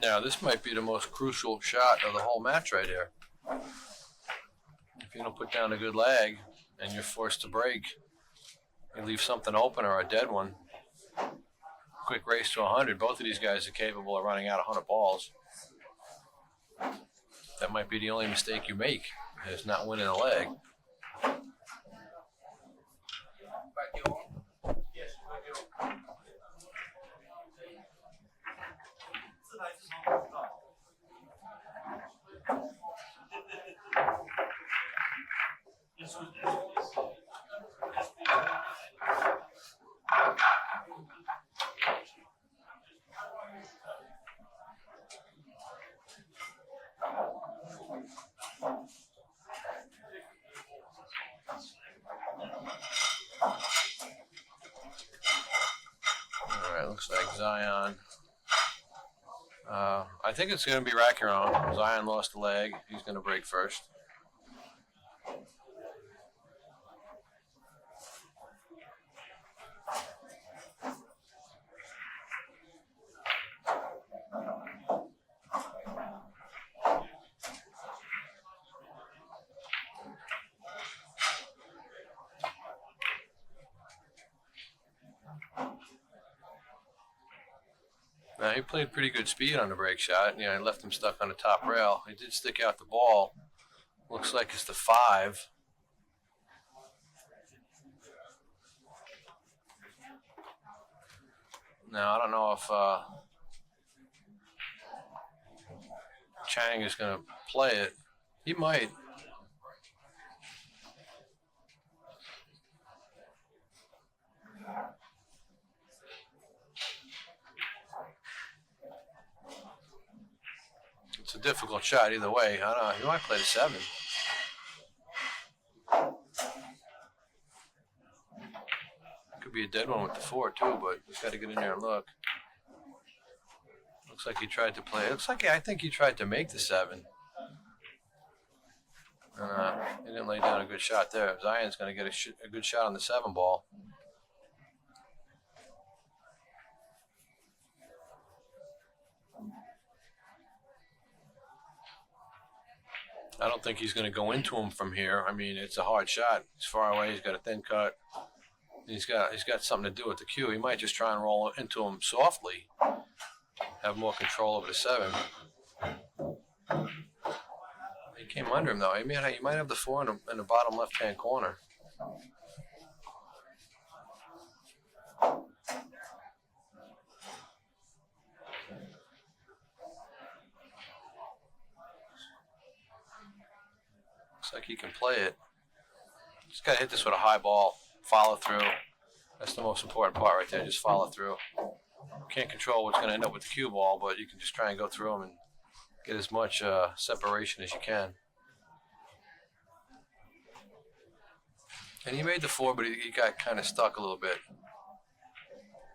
Now, this might be the most crucial shot of the whole match right here. If you don't put down a good lag and you're forced to break, you leave something open or a dead one. Quick race to 100. Both of these guys are capable of running out 100 balls. That might be the only mistake you make, is not winning a leg. Alright, looks like Zion. I think it's going to be Raccaron. Zion lost a leg. He's going to break first. Now, he played pretty good speed on the break shot. You know, he left him stuck on the top rail. He did stick out the ball. Looks like it's the 5. Now, I don't know if Chang is going to play it. He might. It's a difficult shot either way. I don't know. He might play the 7. Could be a dead one with the 4 too, but he's got to get in there and look. Looks like he tried to play. Looks like I think he tried to make the 7. He didn't lay down a good shot there. Zion's going to get a good shot on the 7 ball. I don't think he's going to go into him from here. I mean, it's a hard shot. He's far away. He's got a thin cut. He's got something to do with the cue. He might just try and roll into him softly, have more control over the 7. He came under him though. He might have the 4 in the bottom left-hand corner. Looks like he can play it. Just got to hit this with a high ball. Follow through. That's the most important part right there. Just follow through. You can't control what's going to end up with the cue ball, but you can just try and go through them and get as much separation as you can. And he made the 4, but he got kind of stuck a little bit.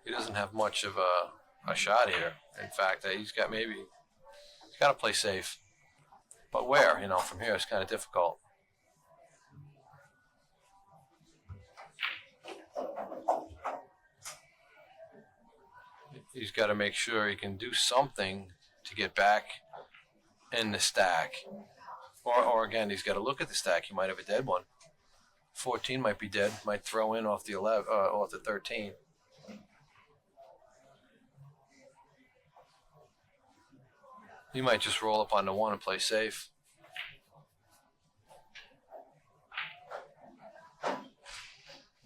He doesn't have much of a shot here. In fact, he's got to play safe. But where? You know, from here it's kind of difficult. He's got to make sure he can do something to get back in the stack. Or again, he's got to look at the stack. He might have a dead one. 14 might be dead. Might throw in off the 11, off the 13. He might just roll up on the 1 and play safe.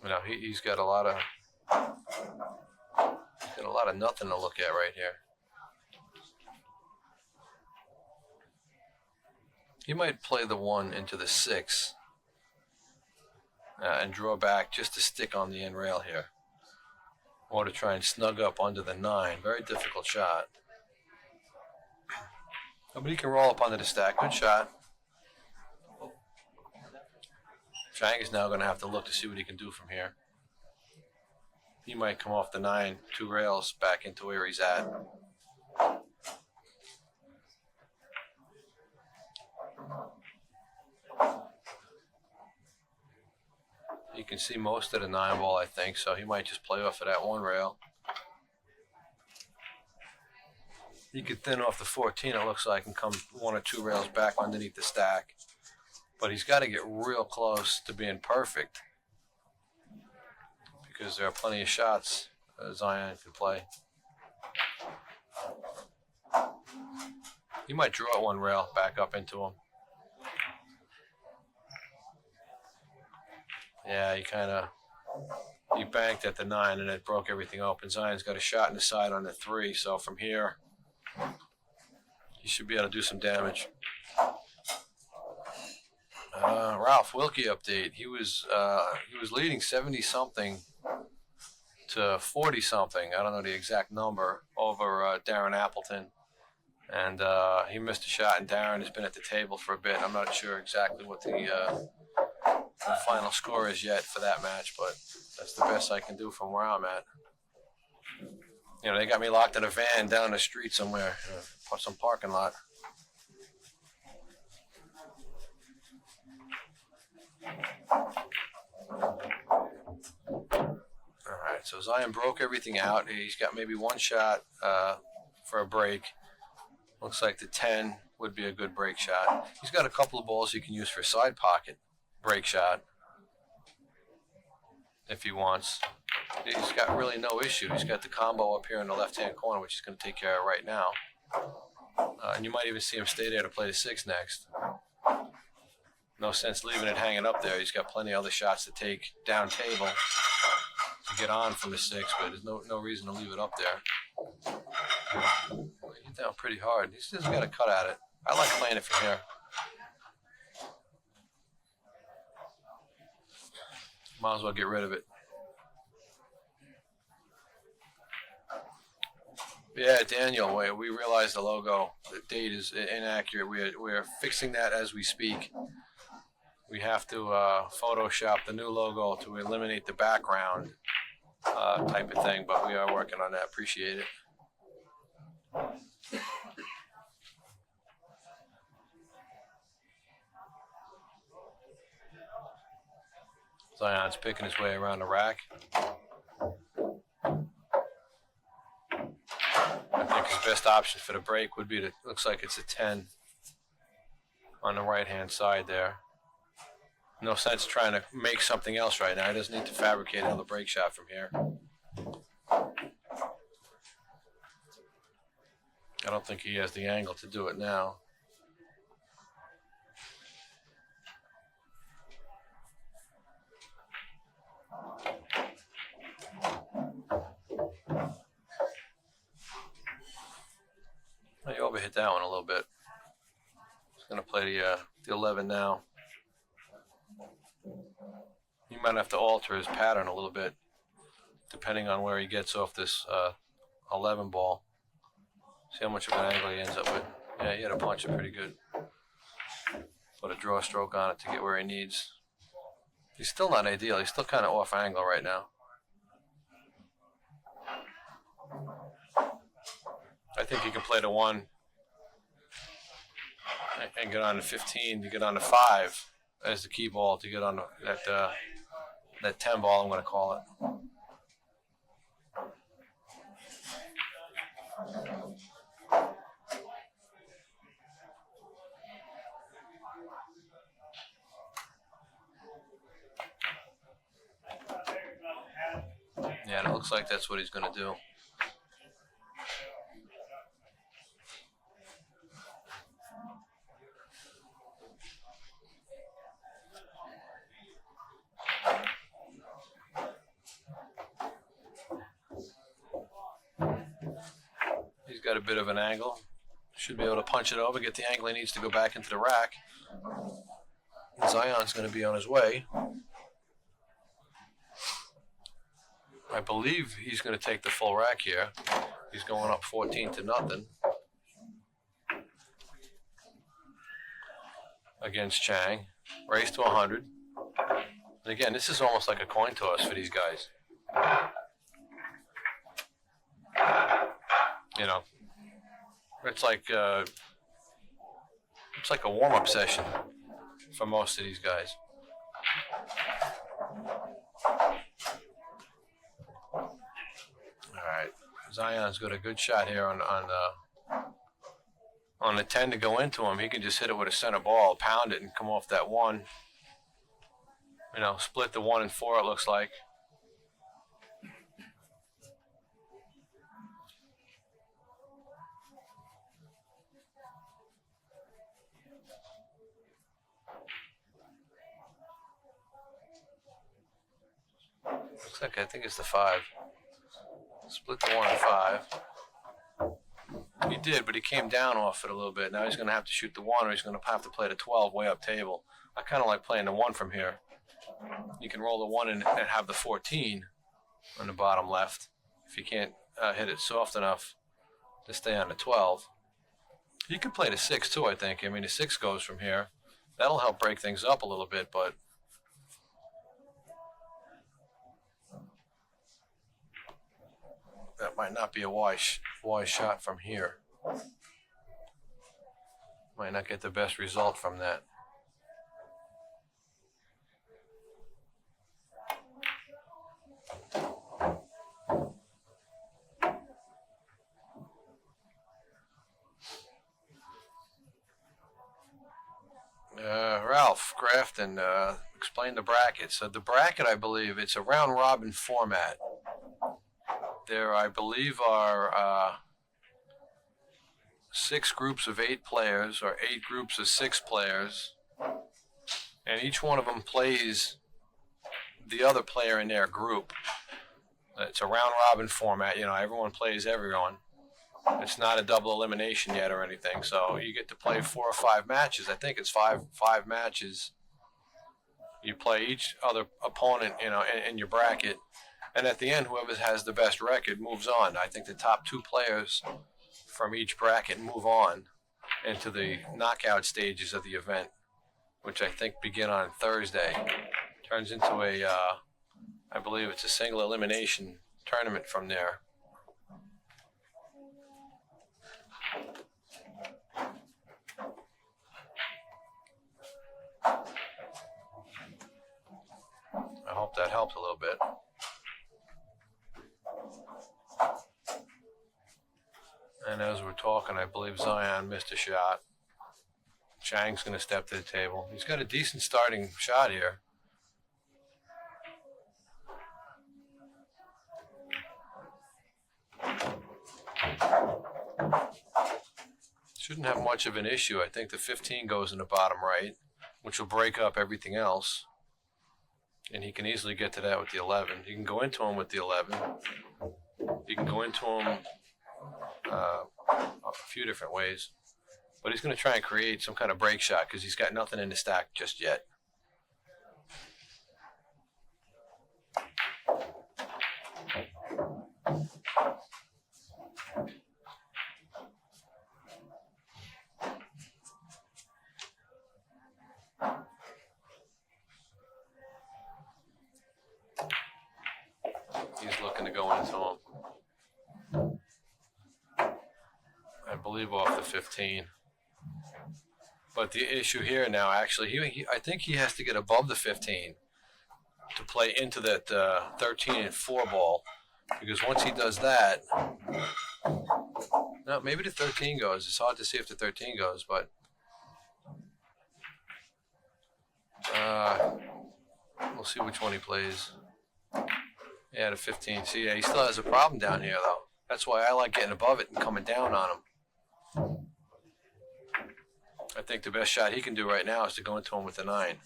You know, he's got a lot of nothing to look at right here. He might play the 1 into the 6 and draw back just to stick on the end rail here, or to try and snug up under the 9. Very difficult shot. But he can roll up under the stack. Good shot. Chang is now going to have to look to see what he can do from here. He might come off the 9, 2 rails back into where he's at. You can see most of the 9 ball, I think, so he might just play off of that 1 rail. He could thin off the 14, it looks like, and come 1 or 2 rails back underneath the stack. But he's got to get real close to being perfect because there are plenty of shots Zion can play. He might draw 1 rail back up into him. Yeah, he banked at the 9 and it broke everything open. Zion's got a shot in the side on the 3, so from here he should be able to do some damage. Ralph Wilkie update. He was leading 70-something to 40-something. I don't know the exact number over Darren Appleton, and he missed a shot. And Darren has been at the table for a bit. I'm not sure exactly what the final score is yet for that match, but that's the best I can do from where I'm at. You know, they got me locked in a van down the street somewhere, some parking lot. Alright, so Zion broke everything out. He's got maybe 1 shot for a break. Looks like the 10 would be a good break shot. He's got a couple of balls he can use for side pocket break shot if he wants. He's got really no issue. He's got the combo up here in the left-hand corner, which he's going to take care of right now. And you might even see him stay there to play the 6 next. No sense leaving it hanging up there. He's got plenty of other shots to take down table to get on from the 6, but there's no reason to leave it up there. He hit down pretty hard. He still got a cut at it. I like playing it from here. Might as well get rid of it. Yeah, Daniel, we realized the logo, the date is inaccurate. We're fixing that as we speak. We have to Photoshop the new logo to eliminate the background type of thing, but we are working on that. Appreciate it. Zion's picking his way around the rack. I think his best option for the break would be to, looks like it's a 10 on the right-hand side there. No sense trying to make something else right now. He doesn't need to fabricate another break shot from here. I don't think he has the angle to do it now. He overhit that one a little bit. He's going to play the 11 now. He might have to alter his pattern a little bit, depending on where he gets off this 11 ball. See how much of an angle he ends up with. Yeah, he had to punch it pretty good. Put a draw stroke on it to get where he needs. He's still not ideal. He's still kind of off angle right now. I think he can play the 1 and get on the 15 to get on the 5 as the key ball to get on that 10 ball, I'm going to call it. Yeah, and it looks like that's what he's going to do. He's got a bit of an angle. Should be able to punch it over, get the angle he needs to go back into the rack. And Zion's going to be on his way. I believe he's going to take the full rack here. He's going up 14-0 against Chang. Race to 100. And again, this is almost like a coin toss for these guys. You know, it's like a warm-up session for most of these guys. All right, Zion's got a good shot here on On the 10 to go into him, he can just hit it with a center ball, pound it, and come off that 1. You know, split the 1 and 4, it looks like. Looks like I think it's the 5. Split the 1 and 5. He did, but he came down off it a little bit. Now he's going to have to shoot the 1, or he's going to have to play the 12 way up table. I kind of like playing the 1 from here. You can roll the 1 and have the 14 on the bottom left if you can't hit it soft enough to stay on the 12. You could play the 6 too, I think. I mean, the 6 goes from here. That'll help break things up a little bit, but that might not be a wise shot from here. Might not get the best result from that. Ralph Grafton, explain the bracket. So the bracket, I believe, it's a round-robin format. There, I believe, are 6 groups of 8 players, or 8 groups of 6 players, and each one of them plays the other player in their group. It's a round-robin format. You know, everyone plays everyone. It's not a double elimination yet or anything, so you get to play 4 or 5 matches. I think it's five matches. You play each other opponent, you know, in your bracket, and at the end, whoever has the best record moves on. I think the top 2 players from each bracket move on into the knockout stages of the event, which I think begin on Thursday. Turns into a, I believe it's a single elimination tournament from there. I hope that helped a little bit. And as we're talking, I believe Zion missed a shot. Chang's going to step to the table. He's got a decent starting shot here. Shouldn't have much of an issue. I think the 15 goes in the bottom right, which will break up everything else. And he can easily get to that with the 11. You can go into him with the 11. You can go into him a few different ways. But he's going to try and create some kind of break shot because he's got nothing in the stack just yet. He's looking to go into him. I believe off the 15. But the issue here now, actually, I think he has to get above the 15 to play into that 13 and 4 ball. Because once he does that, no, maybe the 13 goes. It's hard to see if the 13 goes, but we'll see which one he plays. Yeah, the 15. See, yeah, he still has a problem down here, though. That's why I like getting above it and coming down on him. I think the best shot he can do right now is to go into him with the 9.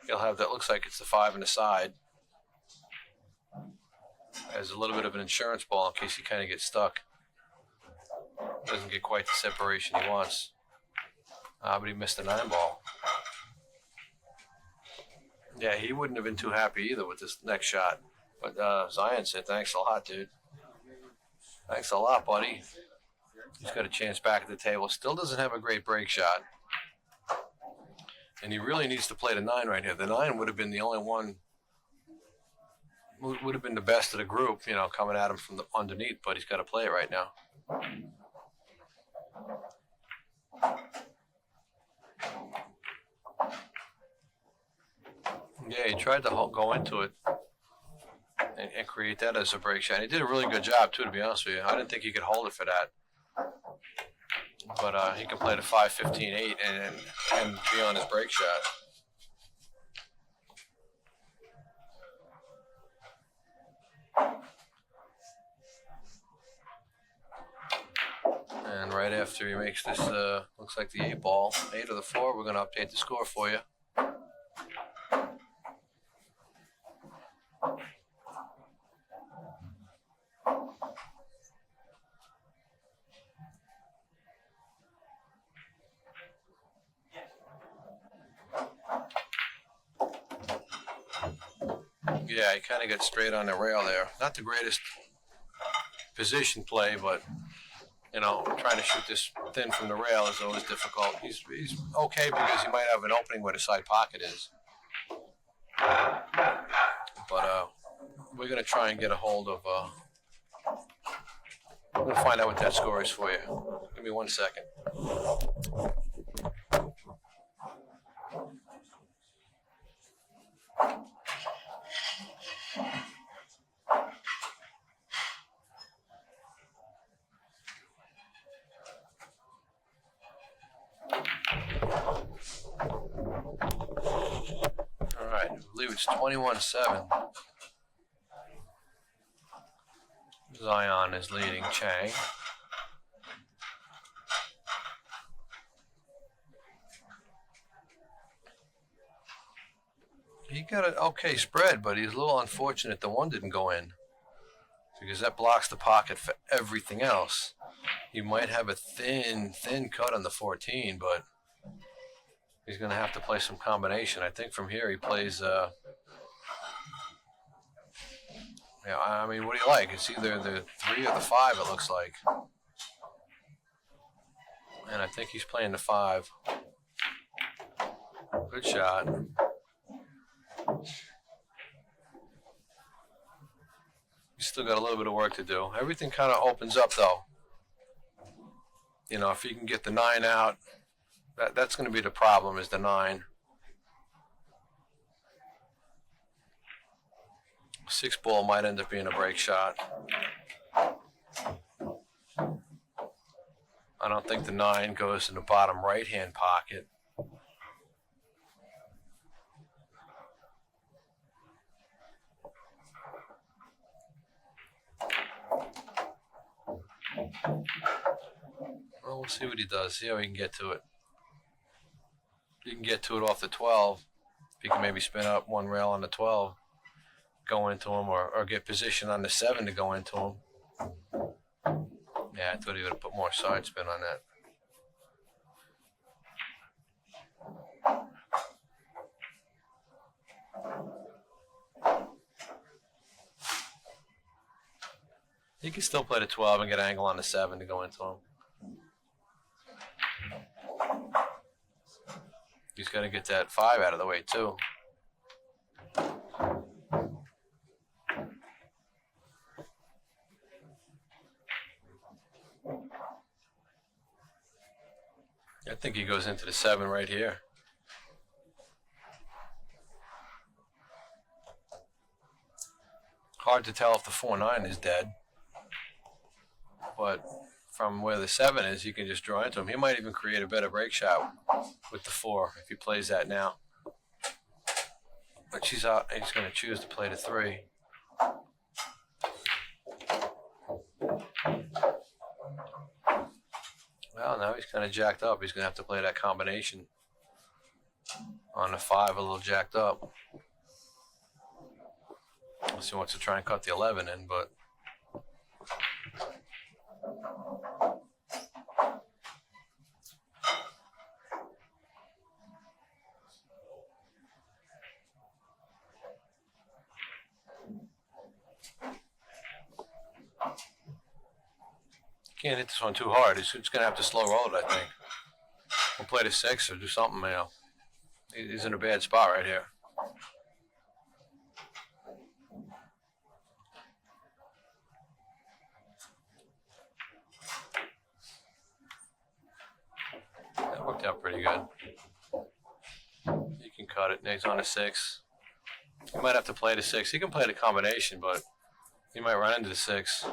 He'll have that, looks like it's the 5 on the side. Has a little bit of an insurance ball in case he kind of gets stuck. Doesn't get quite the separation he wants. But he missed the 9 ball. Yeah, he wouldn't have been too happy either with this next shot. But Zion said, thanks a lot, dude. Thanks a lot, buddy. He's got a chance back at the table. Still doesn't have a great break shot. And he really needs to play the 9 right here. The 9 would have been the only one, would have been the best of the group, you know, coming at him from the underneath, but he's got to play it right now. Yeah, he tried to go into it and create that as a break shot. He did a really good job, too, to be honest with you. I didn't think he could hold it for that. But he can play the 5-15-8 and be on his break shot. And right after he makes this, looks like the 8 ball, 8 of the 4, we're going to update the score for you. Yeah, he kind of got straight on the rail there. Not the greatest position play, but you know, trying to shoot this thin from the rail is always difficult. He's okay because he might have an opening where the side pocket is. But we're going to try and get a hold of, we'll find out what that score is for you. Give me 1 second. All right, I believe it's 21-7. Zion is leading Chang. He got an okay spread, but he's a little unfortunate the 1 didn't go in because that blocks the pocket for everything else. He might have a thin cut on the 14, but he's going to have to play some combination. I think from here he plays, yeah, I mean, what do you like? It's either the 3 or the 5, it looks like. And I think he's playing the 5. Good shot. He's still got a little bit of work to do. Everything kind of opens up, though. You know, if he can get the 9 out, that's going to be the problem, is the 9. 6 ball might end up being a break shot. I don't think the 9 goes in the bottom right-hand pocket. Well, we'll see what he does. See how he can get to it. He can get to it off the 12. If he can maybe spin up 1 rail on the 12, go into him, or get position on the 7 to go into him. Yeah, I thought he would have put more side spin on that. He can still play the 12 and get an angle on the 7 to go into him. He's got to get that 5 out of the way, too. I think he goes into the 7 right here. Hard to tell if the 4-9 is dead. But from where the 7 is, you can just draw into him. He might even create a better break shot with the 4 if he plays that now. But she's out. He's going to choose to play the 3. Well, now he's kind of jacked up. He's going to have to play that combination on the 5, a little jacked up. Unless he wants to try and cut the 11 in, but can't hit this one too hard. He's just going to have to slow roll it, I think. We'll play the 6 or do something, you know. He's in a bad spot right here. That worked out pretty good. He can cut it. Now he's on a 6. He might have to play the 6. He can play the combination, but he might run into the 6.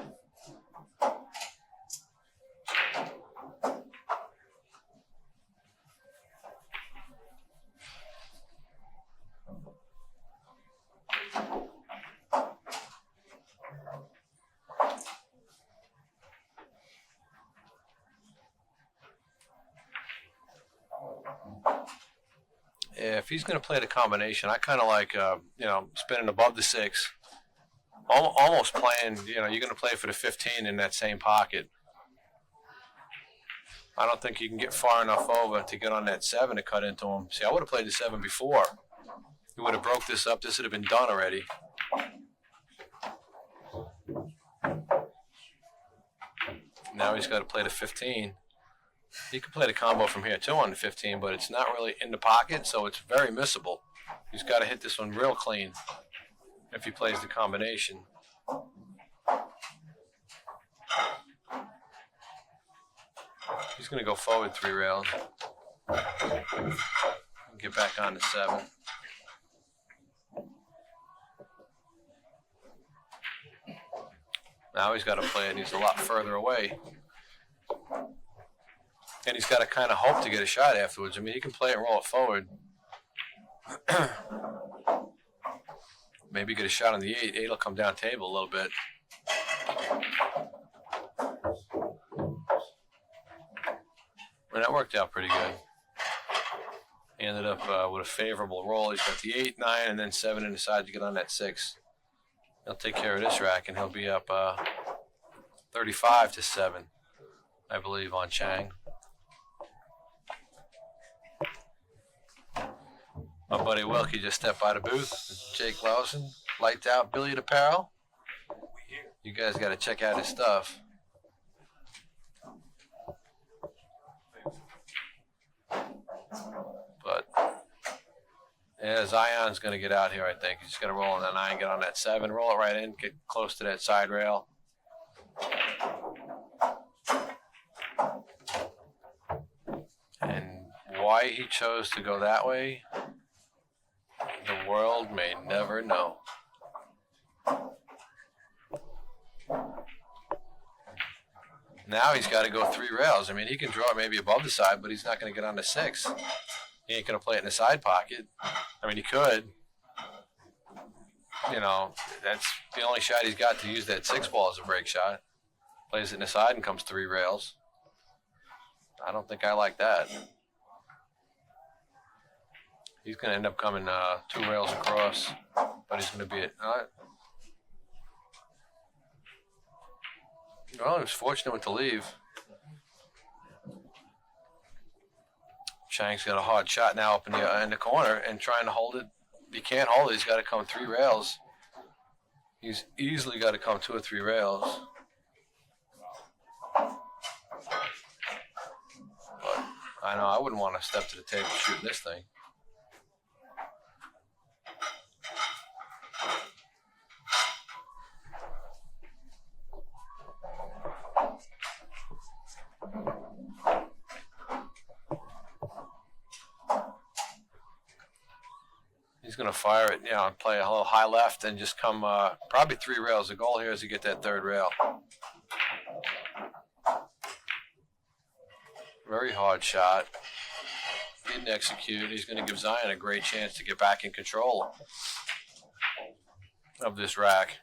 if he's going to play the combination, I kind of like, spinning above the 6. Almost playing, you're going to play for the 15 in that same pocket. I don't think you can get far enough over to get on that 7 to cut into him. See, I would have played the 7 before. He would have broke this up. This would have been done already. Now he's got to play the 15. He can play the combo from here too on the 15, but it's not really in the pocket, so it's very missable. He's got to hit this one real clean if he plays the combination. He's going to go forward 3 rails. Get back on the 7. Now he's got to play it. He's a lot further away. And he's got to kind of hope to get a shot afterwards. I mean, he can play it and roll it forward. Maybe get a shot on the 8. 8 will come down table a little bit. And that worked out pretty good. He ended up with a favorable roll. He's got the 8, 9, and then 7 in the side to get on that 6. He'll take care of this rack, and he'll be up 35-7, I believe, on Chang. My buddy Wilkie just stepped by the booth. Jake Lawson, Lights Out Billiard Apparel. You guys got to check out his stuff. But yeah, Zion's going to get out here, I think. He's just going to roll on that 9, get on that 7, roll it right in, get close to that side rail. And why he chose to go that way, the world may never know. Now he's got to go 3 rails. I mean, he can draw it maybe above the side, but he's not going to get on the 6. He ain't going to play it in the side pocket. I mean, he could. That's the only shot he's got to use that 6 ball as a break shot. Plays it in the side and comes 3 rails. I don't think I like that. He's going to end up coming 2 rails across, but he's going to be at... Well, he was fortunate with the leave. Chang's got a hard shot now up in the corner and trying to hold it. He can't hold it. He's got to come 3 rails. He's easily got to come 2 or 3 rails. But I know I wouldn't want to step to the table shooting this thing. He's going to fire it, and play a little high left and just come probably 3 rails. The goal here is to get that 3rd rail. Very hard shot. Didn't execute. He's going to give Zion a great chance to get back in control of this rack.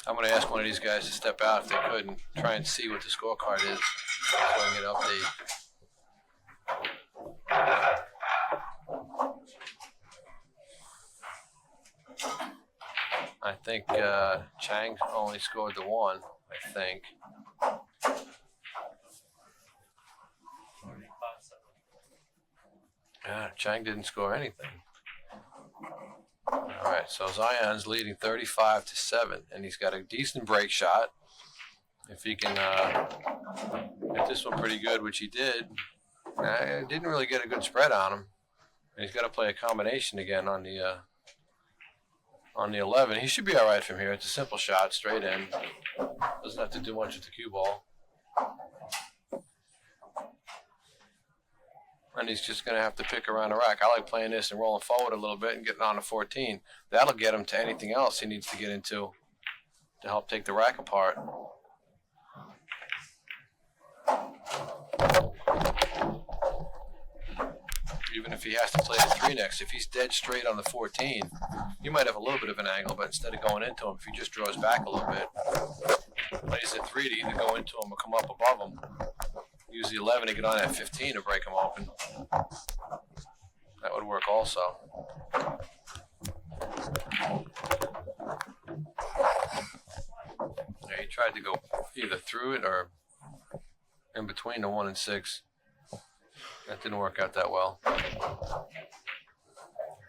I'm going to ask one of these guys to step out if they could and try and see what the scorecard is so I can get an update. I think Chang only scored the 1, I think. Yeah, Chang didn't score anything. All right, so Zion's leading 35-7, and he's got a decent break shot. If he can hit this one pretty good, which he did, didn't really get a good spread on him. And he's got to play a combination again on the 11. He should be all right from here. It's a simple shot, straight in. Doesn't have to do much with the cue ball. And he's just going to have to pick around the rack. I like playing this and rolling forward a little bit and getting on to 14. That'll get him to anything else he needs to get into to help take the rack apart. even if he has to play the 3 next, if he's dead straight on the 14, he might have a little bit of an angle, but instead of going into him, if he just draws back a little bit, plays the 3 to either go into him or come up above him, use the 11 to get on that 15 to break him open. That would work also. Yeah, he tried to go either through it or in between the 1 and 6. That didn't work out that well.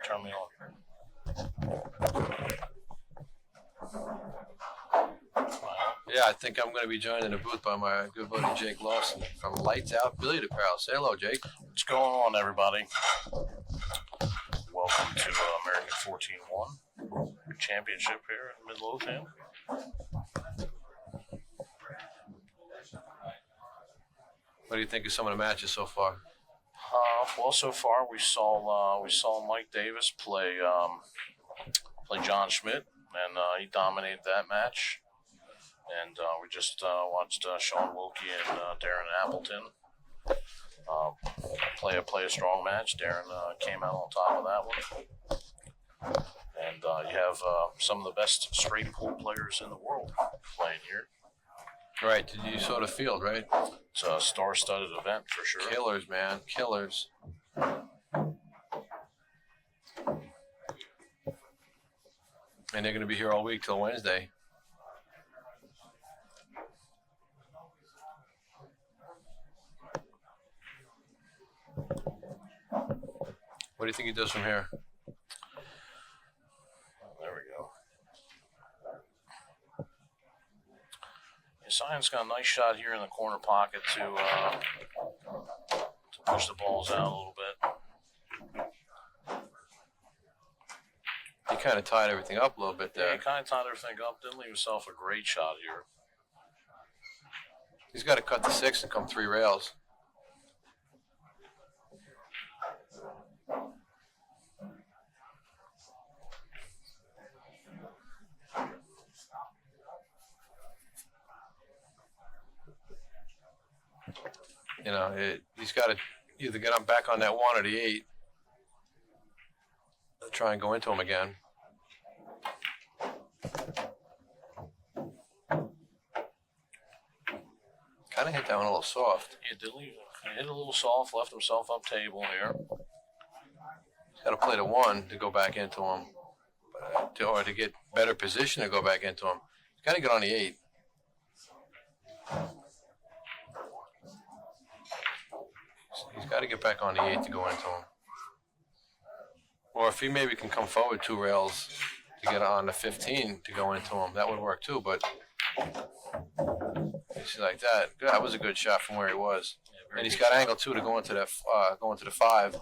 Turn me on. Yeah, I think I'm going to be joined in the booth by my good buddy Jake Lawson from Lights Out Billiard Apparel. Say hello, Jake. What's going on, everybody? Welcome to American 14-1 Championship here in Midlothian. What do you think of some of the matches so far? Well, so far we saw Mike Davis play John Schmidt, and he dominated that match. And we just watched Sean Wilkie and Darren Appleton play a strong match. Darren came out on top of that one. And you have some of the best straight pool players in the world playing here. Right, you saw the field, right? It's a star-studded event for sure. Killers, man, killers. And they're going to be here all week till Wednesday. What do you think he does from here? There we go. Zion's got a nice shot here in the corner pocket to push the balls out a little bit. He kind of tied everything up a little bit there. Yeah, he kind of tied everything up. Didn't leave himself a great shot here. He's got to cut the 6 and come 3 rails. You know, he's got to either get him back on that 1 or the 8. Try and go into him again. Kind of hit that one a little soft. Yeah, did he hit a little soft, left himself up table here. He's got to play the 1 to go back into him, or to get better position to go back into him. He's got to get on the 8. He's got to get back on the 8 to go into him. Or if he maybe can come forward 2 rails to get on the 15 to go into him, that would work too. But he's like that. That was a good shot from where he was. Yeah, and he's got angle too to go into that, the 5.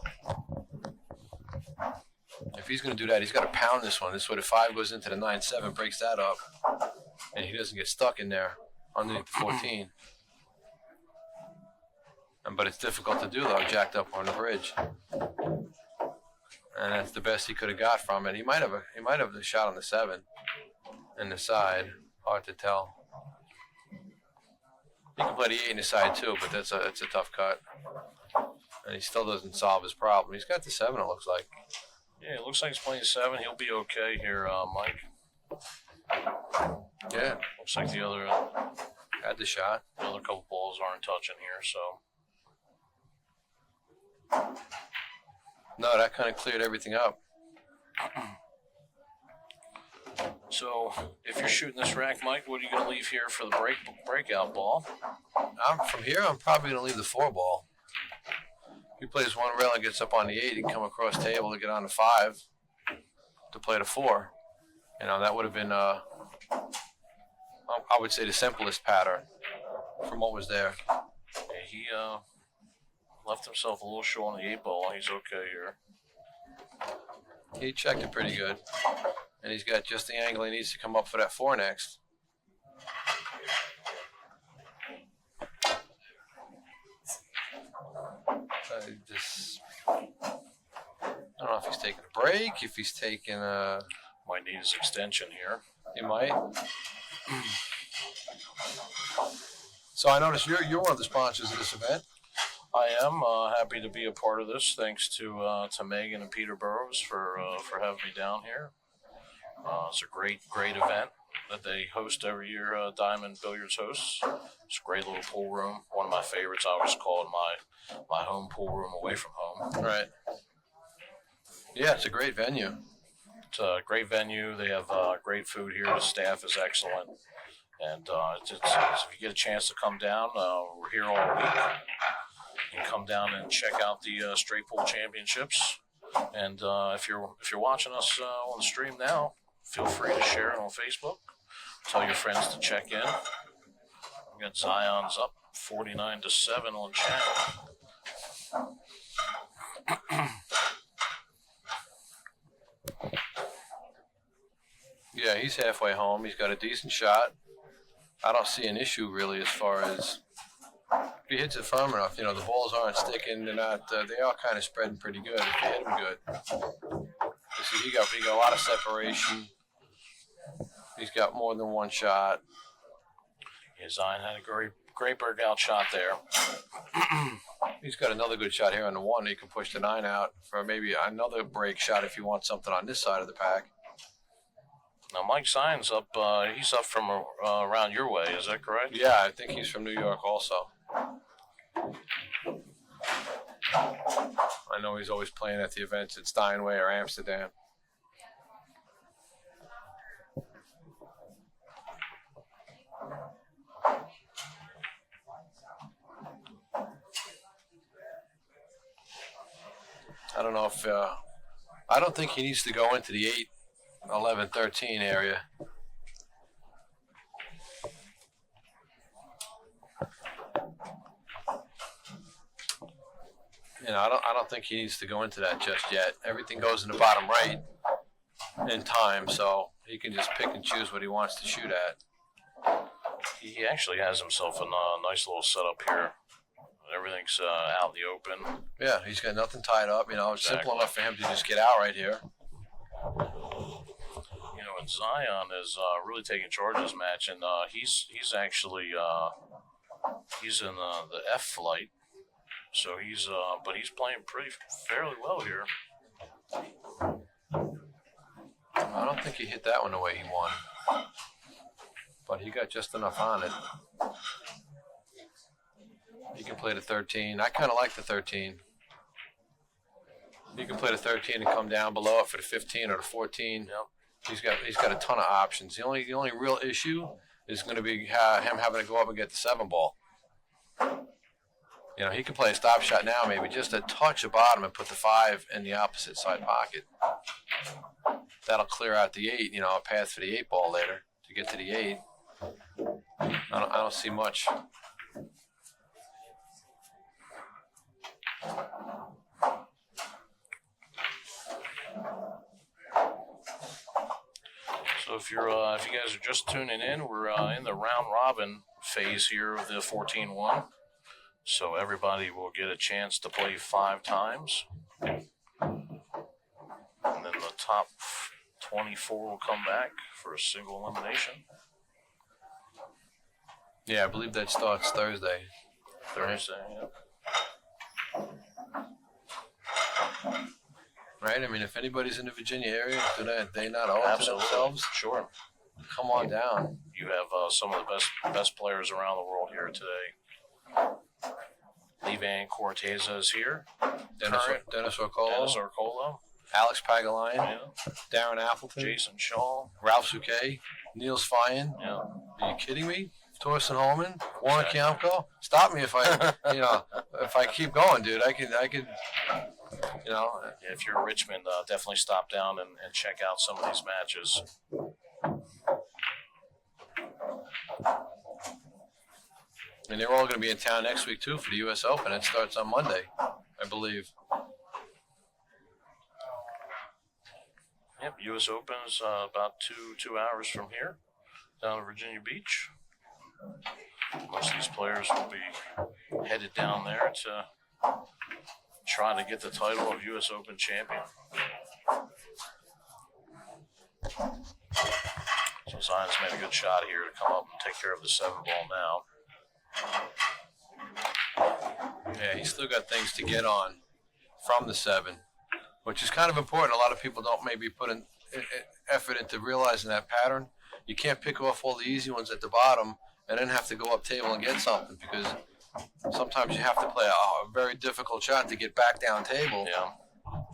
If he's going to do that, he's got to pound this one. This way the 5 goes into the 9-7, breaks that up, and he doesn't get stuck in there underneath the 14. But it's difficult to do though, jacked up on the bridge. And that's the best he could have got from it. He might have the shot on the 7 in the side. Hard to tell. He can play the 8 in the side too, but it's a tough cut. And he still doesn't solve his problem. He's got the 7, it looks like. Yeah, it looks like he's playing 7. He'll be okay here, Mike. Yeah. Looks like the other had the shot. The other couple balls aren't touching here, so. No, that kind of cleared everything up. So, if you're shooting this rack, Mike, what are you going to leave here for the breakout ball? From here, I'm probably going to leave the 4 ball. If he plays 1 rail and gets up on the 8, he can come across table to get on the 5 to play the 4. You know, that would have been, I would say, the simplest pattern from what was there. Yeah, he left himself a little short on the 8 ball. He's okay here. He checked it pretty good. And he's got just the angle he needs to come up for that 4 next. I don't know if he's taking a break, if he's taking a... Might need his extension here. He might. So I noticed you're one of the sponsors of this event. I am happy to be a part of this. Thanks to Megan and Peter Burrows for having me down here. It's a great event that they host every year. Diamond Billiards hosts. It's a great little pool room. One of my favorites. I always call it my home pool room away from home. Right. Yeah, it's a great venue. It's a great venue. They have great food here. The staff is excellent. And if you get a chance to come down, we're here all week. You can come down and check out the Straight Pool Championships. And if you're watching us on the stream now, feel free to share it on Facebook. Tell your friends to check in. We got Zion's up 49-7 on Chang. Yeah, he's halfway home. He's got a decent shot. I don't see an issue really as far as if he hits it firm enough. You know, the balls aren't sticking. They're not. They are kind of spreading pretty good if you hit them good. You see, he got a lot of separation. He's got more than one shot. Yeah, Zion had a great breakout shot there. He's got another good shot here on the one. He can push the 9 out for maybe another break shot if you want something on this side of the pack. Now, Mike Zion's up. He's up from around your way. Is that correct? Yeah, I think he's from New York also. I know he's always playing at the events at Steinway or Amsterdam. I don't know if I don't think he needs to go into the 8, 11, 13 area. You know, I don't think he needs to go into that just yet. Everything goes in the bottom right in time, so he can just pick and choose what he wants to shoot at. He actually has himself a nice little setup here. Everything's out in the open. Yeah, he's got nothing tied up. You know, it's simple enough for him to just get out right here. You know, and Zion is really taking charge of this match, and he's actually he's in the F flight, so but he's playing fairly well here. I don't think he hit that one the way he won, but he got just enough on it. He can play the 13. I kind of like the 13. He can play the 13 and come down below it for the 15 or the 14. Yep. He's got a ton of options. The only real issue is going to be him having to go up and get the 7 ball. You know, he can play a stop shot now, maybe just a touch of bottom and put the 5 in the opposite side pocket. That'll clear out the 8. You know, a path for the 8 ball later to get to the 8. I don't see much. So if you guys are just tuning in, we're in the round robin phase here of the 14-1. So everybody will get a chance to play 5 times, and then the top 24 will come back for a single elimination. Yeah, I believe that starts Thursday. Yep. Right? I mean, if anybody's in the Virginia area, do they not owe it to themselves? Sure. Come on down. You have some of the best players around the world here today. Levan Corteza is here. Dennis Orcolo. Alex Pagalayan. Yeah. Darren Appleton. Jason Shaw. Ralph Souquet. Niels Feyen. Yeah. Are you kidding me? Torsten Holman. Warren Kiamko. Stop me if I keep going, dude. I could. You know, yeah, if you're in Richmond, definitely stop down and check out some of these matches. And they're all going to be in town next week, too, for the U.S. Open. It starts on Monday, I believe. Yep, U.S. Open is about two hours from here, down at Virginia Beach. Most of these players will be headed down there to try to get the title of U.S. Open champion. So Zion's made a good shot here to come up and take care of the 7 ball now. Yeah, he's still got things to get on from the 7, which is kind of important. A lot of people don't maybe put in effort into realizing that pattern. You can't pick off all the easy ones at the bottom and then have to go up table and get something, because sometimes you have to play a very difficult shot to get back down table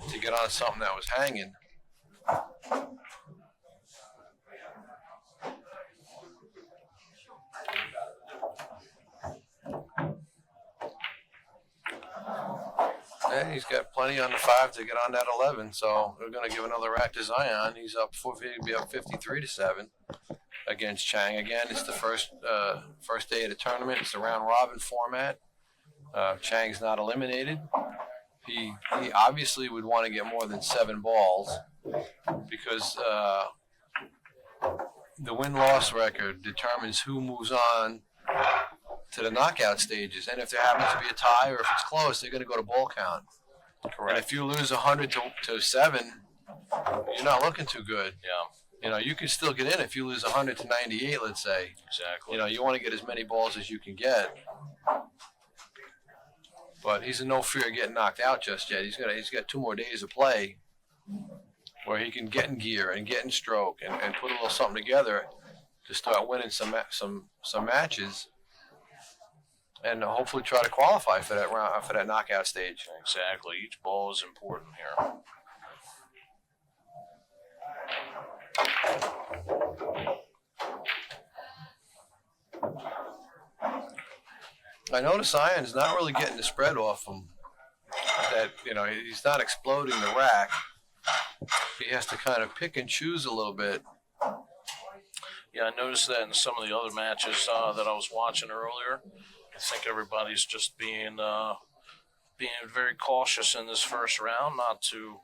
to get on something that was hanging. And he's got plenty on the 5 to get on that 11, so we're going to give another rack to Zion. He's up he'll be up 53-7 against Chang. Again, it's the first day of the tournament. It's a round robin format. Chang's not eliminated. He obviously would want to get more than 7 balls, because the win-loss record determines who moves on to the knockout stages. And if there happens to be a tie, or if it's close, they're going to go to ball count. Correct. And if you lose 100 to 7, you're not looking too good. Yeah. You know, you can still get in if you lose 100 to 98, let's say. Exactly. You know, you want to get as many balls as you can get. But he's in no fear of getting knocked out just yet. He's got 2 more days of play where he can get in gear and get in stroke and put a little something together to start winning some matches, and hopefully try to qualify for that knockout stage. Exactly. Each ball is important here. I notice Zion's not really getting the spread off him. That, you know, he's not exploding the rack. He has to kind of pick and choose a little bit. Yeah, I noticed that in some of the other matches that I was watching earlier. I think everybody's just being very cautious in this first round, not to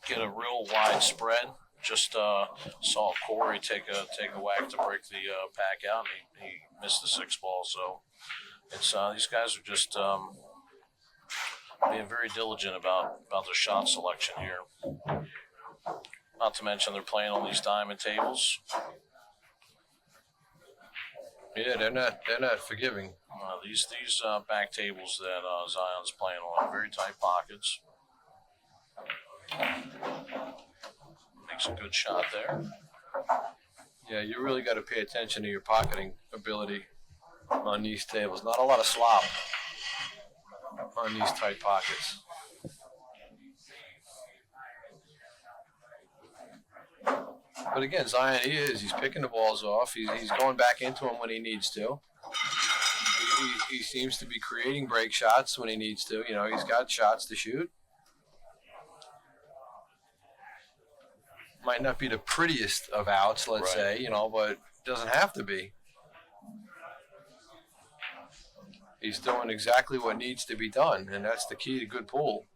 get a real wide spread. Just saw Corey take a whack to break the pack out, and he missed the 6 ball. So it's these guys are just being very diligent about their shot selection here. Not to mention they're playing on these diamond tables. Yeah, they're not forgiving. These back tables that Zion's playing on, very tight pockets. Makes a good shot there. Yeah, you really got to pay attention to your pocketing ability on these tables. Not a lot of slop on these tight pockets. But again, Zion, he's picking the balls off. He's going back into them when he needs to. He seems to be creating break shots when he needs to. You know, he's got shots to shoot. Might not be the prettiest of outs, let's say, you know, but it doesn't have to be. He's doing exactly what needs to be done, and that's the key to good pool.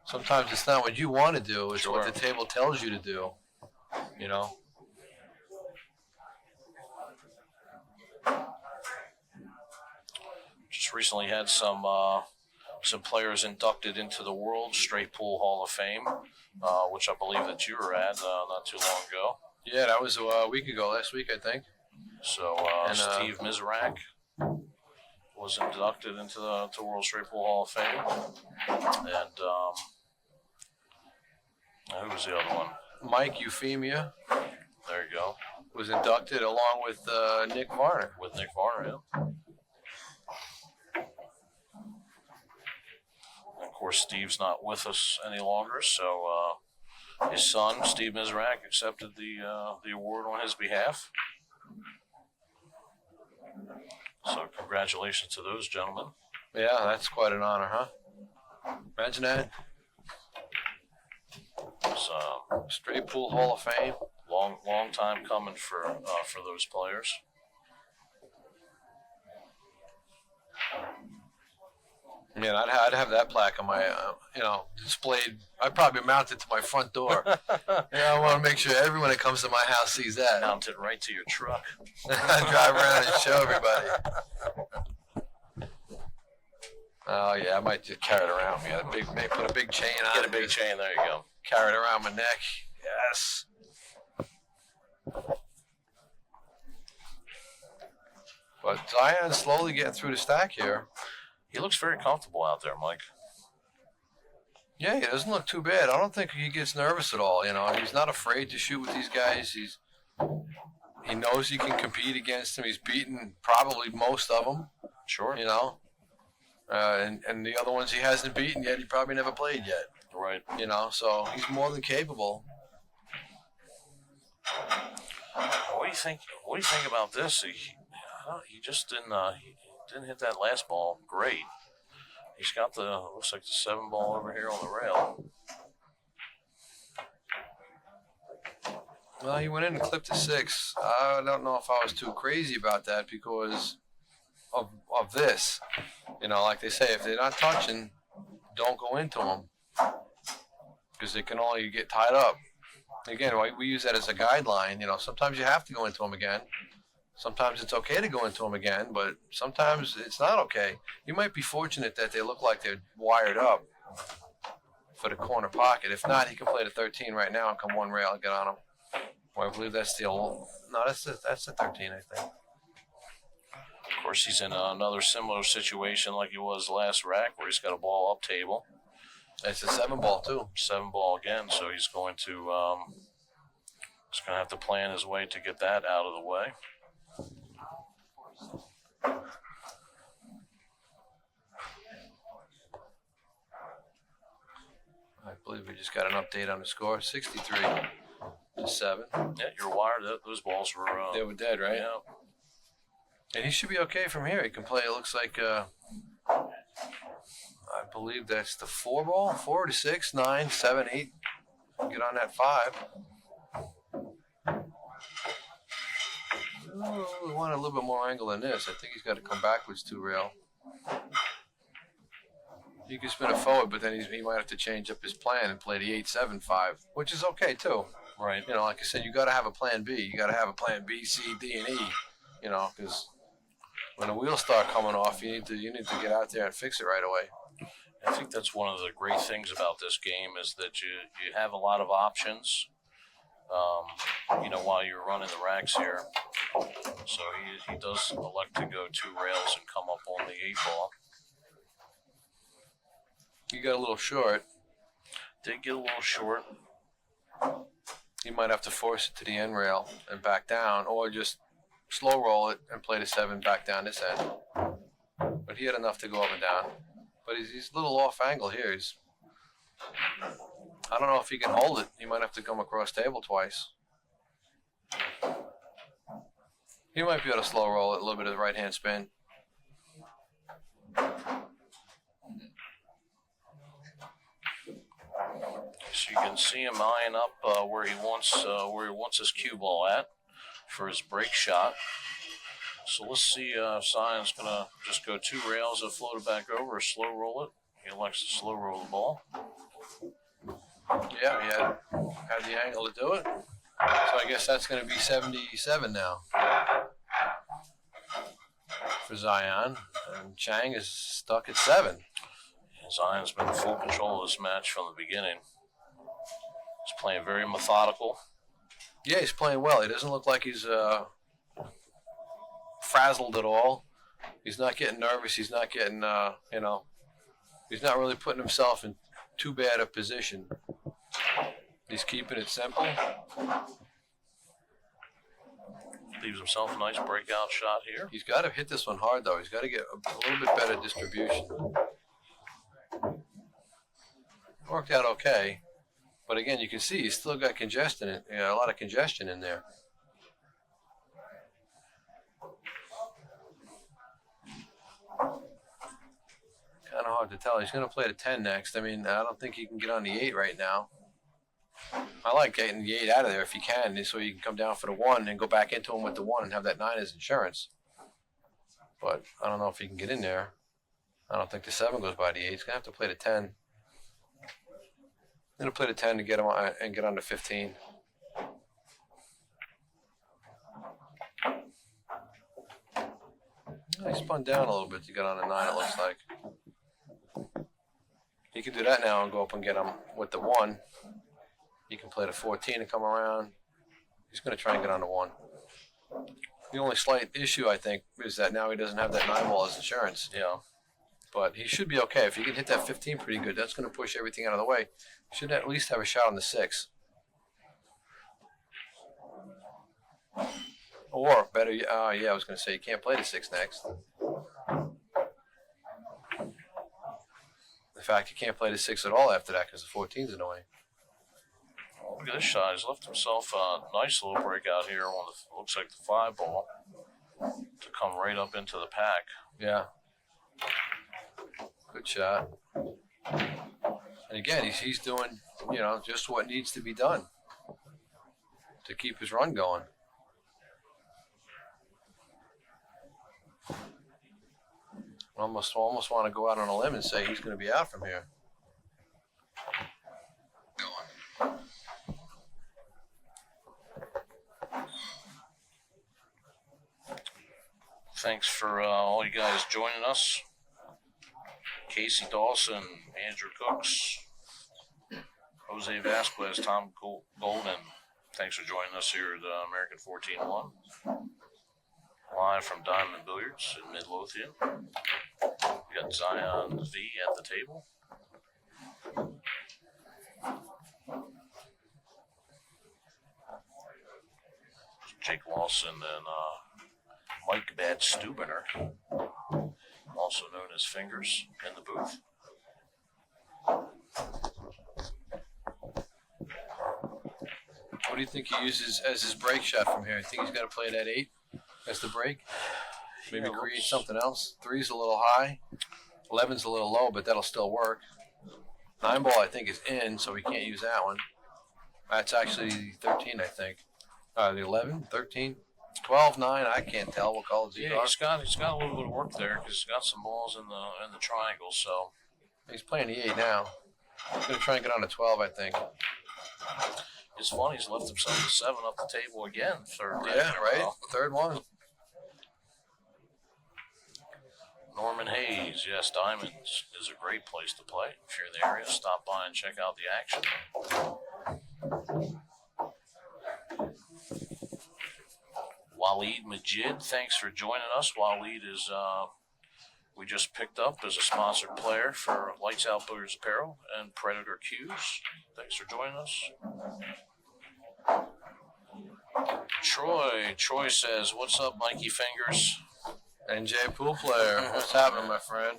Sometimes it's not what you want to do, it's what the table tells you to do, you know. Just recently had some players inducted into the World Straight Pool Hall of Fame, which I believe that you were at not too long ago. Yeah, that was a week ago, last week, I think. So Steve Mizrak was inducted into the World Straight Pool Hall of Fame. And who was the other one? Mike Euphemia. There you go. Was inducted along with Nick Varner. With Nick Varner, yeah. Of course, Steve's not with us any longer, so his son, Steve Mizrak, accepted the award on his behalf. So congratulations to those gentlemen. Yeah, that's quite an honor, huh? Imagine that. It's Straight Pool Hall of Fame. Long time coming for those players. Man, I'd have that plaque on my, displayed. I'd probably mount it to my front door. I want to make sure everyone that comes to my house sees that. Mount it right to your truck. Drive around and show everybody. Oh yeah, I might just carry it around. Put a big chain on it. Get a big chain. There you go. Carry it around my neck. Yes. But Zion's slowly getting through the stack here. He looks very comfortable out there, Mike. Yeah, he doesn't look too bad. I don't think he gets nervous at all. He's not afraid to shoot with these guys. He knows he can compete against them. He's beaten probably most of them. Sure. And the other ones he hasn't beaten yet, he probably never played yet. Right. So he's more than capable. What do you think? What do you think about this? He just didn't. He didn't hit that last ball great. He's got looks like the 7 ball over here on the rail. Well, he went in and clipped a 6. I don't know if I was too crazy about that because of this. Like they say, if they're not touching, don't go into them because they can only get tied up. Again, we use that as a guideline. Sometimes you have to go into them again. Sometimes it's okay to go into them again, but sometimes it's not okay. You might be fortunate that they look like they're wired up for the corner pocket. If not, he can play the 13 right now and come one rail and get on him. Well, I believe that's the old. No, that's the 13, I think. Of course, he's in another similar situation like he was last rack, where he's got a ball up table. It's a 7 ball too. 7 ball again, so he's going to have to plan his way to get that out of the way. I believe we just got an update on the score, 63 to 7. Yeah, you're wired. Those balls were. They were dead, right? Yeah. And he should be okay from here. He can play. It looks like. I believe that's the 4 ball, 4 to 6, 9, 7, 8. Get on that 5. Oh, we want a little bit more angle than this. I think he's got to come backwards 2 rail. He can spin it forward, but then he might have to change up his plan and play the 8-7-5, which is okay too. Right. Like I said, you got to have a plan B. You got to have a plan B, C, D, and E. Because when the wheels start coming off, you need to get out there and fix it right away. I think that's one of the great things about this game is that you have a lot of options. While you're running the racks here, so he does elect to go 2 rails and come up on the 8 ball. You got a little short. Did get a little short. You might have to force it to the end rail and back down, or just slow roll it and play the 7 back down this end. But he had enough to go up and down. But he's a little off angle here. I don't know if he can hold it. He might have to come across table twice. He might be able to slow roll it, a little bit of the right-hand spin. So you can see him eyeing up where he wants his cue ball at for his break shot. So let's see if Zion's going to just go 2 rails and float it back over or slow roll it. He likes to slow roll the ball. Yeah, he had the angle to do it. So I guess that's going to be 77 now for Zion. And Chang is stuck at 7. Zion's been in full control of this match from the beginning. He's playing very methodical. Yeah, he's playing well. He doesn't look like he's frazzled at all. He's not getting nervous. He's not getting, he's not really putting himself in too bad a position. He's keeping it simple. Leaves himself a nice breakout shot here. He's got to hit this one hard, though. He's got to get a little bit better distribution. Worked out okay. But again, you can see he's still got congestion, a lot of congestion in there. Kind of hard to tell. He's going to play the 10 next. I mean, I don't think he can get on the 8 right now. I like getting the 8 out of there if you can, so you can come down for the 1 and go back into him with the 1 and have that 9 as insurance. But I don't know if he can get in there. I don't think the 7 goes by the 8. He's going to have to play the 10. Going to play the 10 to get him on, and get on to 15. He spun down a little bit to get on a 9, it looks like. He can do that now and go up and get him with the 1. He can play the 14 and come around. He's going to try and get on the 1. The only slight issue, I think, is that now he doesn't have that 9 ball as insurance. Yeah. But he should be okay. If he can hit that 15 pretty good, that's going to push everything out of the way. He should at least have a shot on the 6. Or better, yeah, I was going to say you can't play the 6 next. In fact, you can't play the 6 at all after that because the 14 is annoying. Look at this shot. He's left himself a nice little breakout here on the, looks like the 5 ball to come right up into the pack. Yeah. Good shot. And again, he's doing, just what needs to be done to keep his run going. Almost want to go out on a limb and say he's going to be out from here. Thanks for all you guys joining us. Casey Dawson, Andrew Cooks, Jose Vasquez, Tom Golden. Thanks for joining us here at American 14-1. Live from Diamond Billiards in Midlothian. We got Zion Zvi at the table. Jake Lawson and Mike Bad Stubiner, also known as Fingers, in the booth. What do you think he uses as his break shot from here? You think he's got to play it at 8 as the break? Maybe create something else? 3's a little high. 11's a little low, but that'll still work. 9 ball, I think, is in, so we can't use that one. That's actually 13, I think. The 11, 13, 12, 9, I can't tell what colors he are. He's got a little bit of work there because he's got some balls in the triangle. So he's playing the 8 now. He's going to try and get on to 12, I think. It's funny, he's left himself a 7 up the table again. Third. Yeah, right. Third one. Norman Hayes, yes, Diamonds is a great place to play. If you're in the area, stop by and check out the action. Waleed Majid, thanks for joining us. Waleed is, we just picked up as a sponsored player for Lights Out Billiards Apparel and Predator Cues. Thanks for joining us. Troy says, what's up, Mikey Fingers? NJ Pool Player, what's happening, my friend?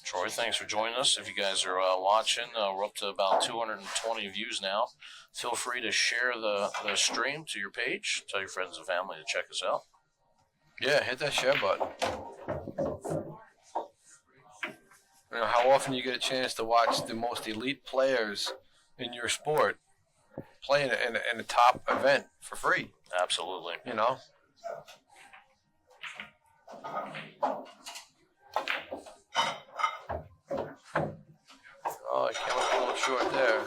Troy, thanks for joining us. If you guys are watching, we're up to about 220 views now. Feel free to share the stream to your page. Tell your friends and family to check us out. Yeah, hit that share button. How often you get a chance to watch the most elite players in your sport playing in a top event for free? Absolutely. Oh, I came up a little short there.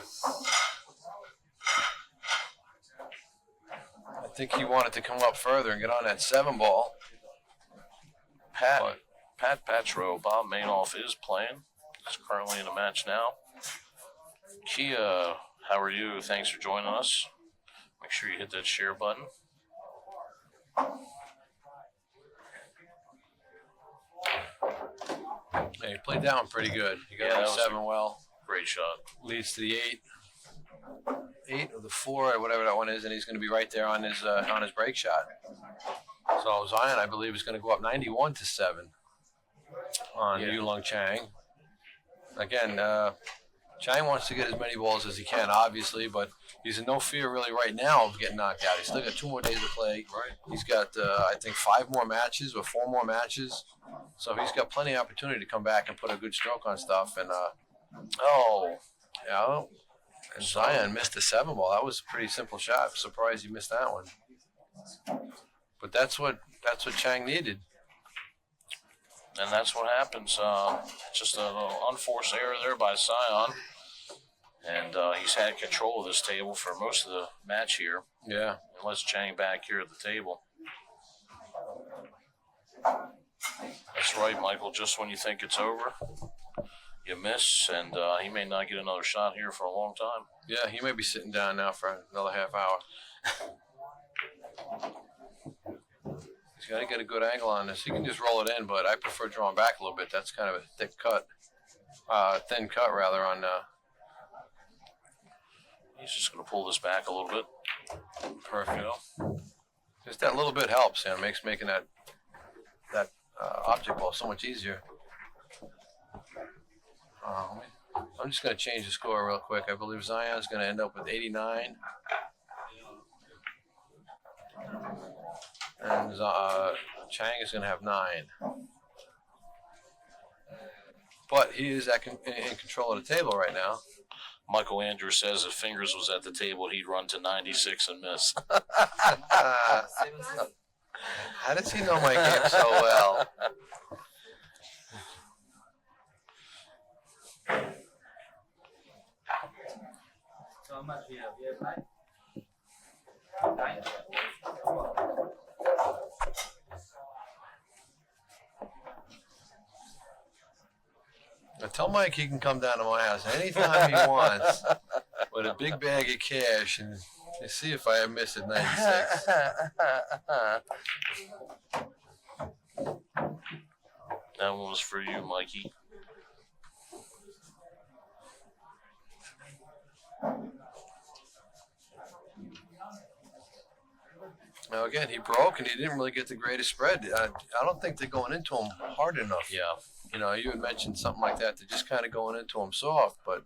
I think he wanted to come up further and get on that 7 ball. Pat Patro, Bob Mainoff is playing. He's currently in a match now. Kia, how are you? Thanks for joining us. Make sure you hit that share button. Yeah, he played that one pretty good. He got on the 7 well. Great shot. Leads to the 8 or the 4 or whatever that one is, and he's going to be right there on his break shot. So Zion, I believe, is going to go up 91 to 7 on Yu Lung Chang. Again, Chang wants to get as many balls as he can, obviously, but he's in no fear really right now of getting knocked out. He's still got 2 more days to play. Right. He's got, I think, 5 more matches or 4 more matches. So he's got plenty of opportunity to come back and put a good stroke on stuff. And, and Zion missed the 7 ball. That was a pretty simple shot. I'm surprised he missed that one. But that's what Chang needed. And that's what happens. Just a little unforced error there by Zion. And he's had control of this table for most of the match here. Yeah. Unless Chang back here at the table. That's right, Michael. Just when you think it's over, you miss, and he may not get another shot here for a long time. Yeah, he may be sitting down now for another half hour. He's got to get a good angle on this. He can just roll it in, but I prefer drawing back a little bit. That's kind of a thick cut. Thin cut, rather, on... He's just going to pull this back a little bit. Perfect. Just that little bit helps, makes making that object ball so much easier. I'm just going to change the score real quick. I believe Zion's going to end up with 89. And Chang is going to have 9. But he is in control of the table right now. Michael Andrews says if Fingers was at the table, he'd run to 96 and miss. How does he know my game so well? So how much we have right? Now tell Mike he can come down to my house anytime he wants with a big bag of cash and see if I miss at 96. That one was for you, Mikey. Now again, he broke and he didn't really get the greatest spread. I don't think they're going into him hard enough. Yeah. You had mentioned something like that. They're just kind of going into him soft, but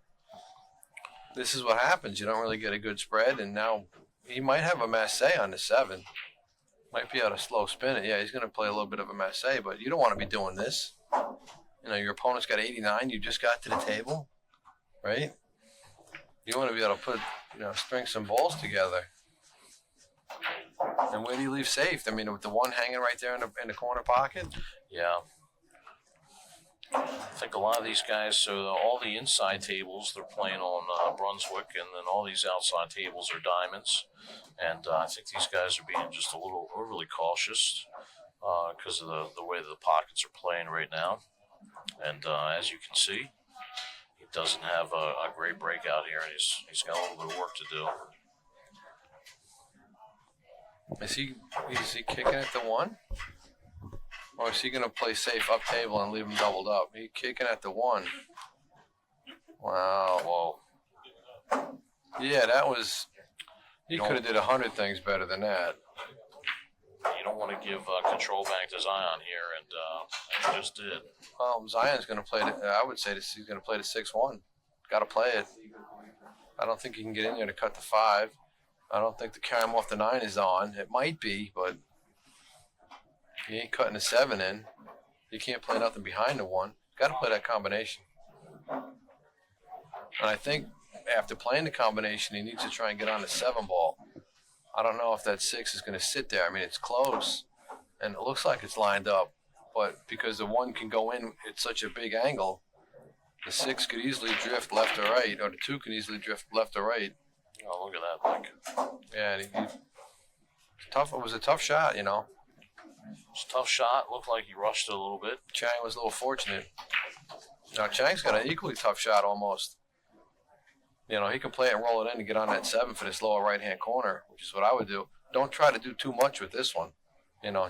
this is what happens. You don't really get a good spread, and now he might have a masse on the 7. Might be able to slow spin it. Yeah, he's going to play a little bit of a masse, but you don't want to be doing this. Your opponent's got 89. You just got to the table, right? You want to be able to put, string some balls together. And where do you leave safe? I mean, with the 1 hanging right there in the corner pocket? Yeah. I think a lot of these guys, so all the inside tables, they're playing on Brunswick, and then all these outside tables are diamonds. And I think these guys are being just a little overly cautious because of the way the pockets are playing right now. And as you can see, he doesn't have a great breakout here, and he's got a little bit of work to do. Is he kicking at the 1? Or is he going to play safe up table and leave him doubled up? He kicking at the 1. Wow. Whoa. Yeah, that was... He could have did 100 things better than that. You don't want to give control back to Zion here, and he just did. Well, Zion's going to play... I would say he's going to play the 6-1. Got to play it. I don't think he can get in there to cut the 5. I don't think the carry him off the 9 is on. It might be, but... He ain't cutting the 7 in. He can't play nothing behind the 1. Got to play that combination. And I think after playing the combination, he needs to try and get on the 7 ball. I don't know if that 6 is going to sit there. I mean, it's close, and it looks like it's lined up. But because the 1 can go in at such a big angle, the 6 could easily drift left or right, or the 2 can easily drift left or right. Oh, look at that, Mike. Yeah, tough. It was a tough shot, It was a tough shot. Looked like he rushed it a little bit. Chang was a little fortunate. Now, Chang's got an equally tough shot almost. He can play it and roll it in and get on that 7 for this lower right-hand corner, which is what I would do. Don't try to do too much with this one.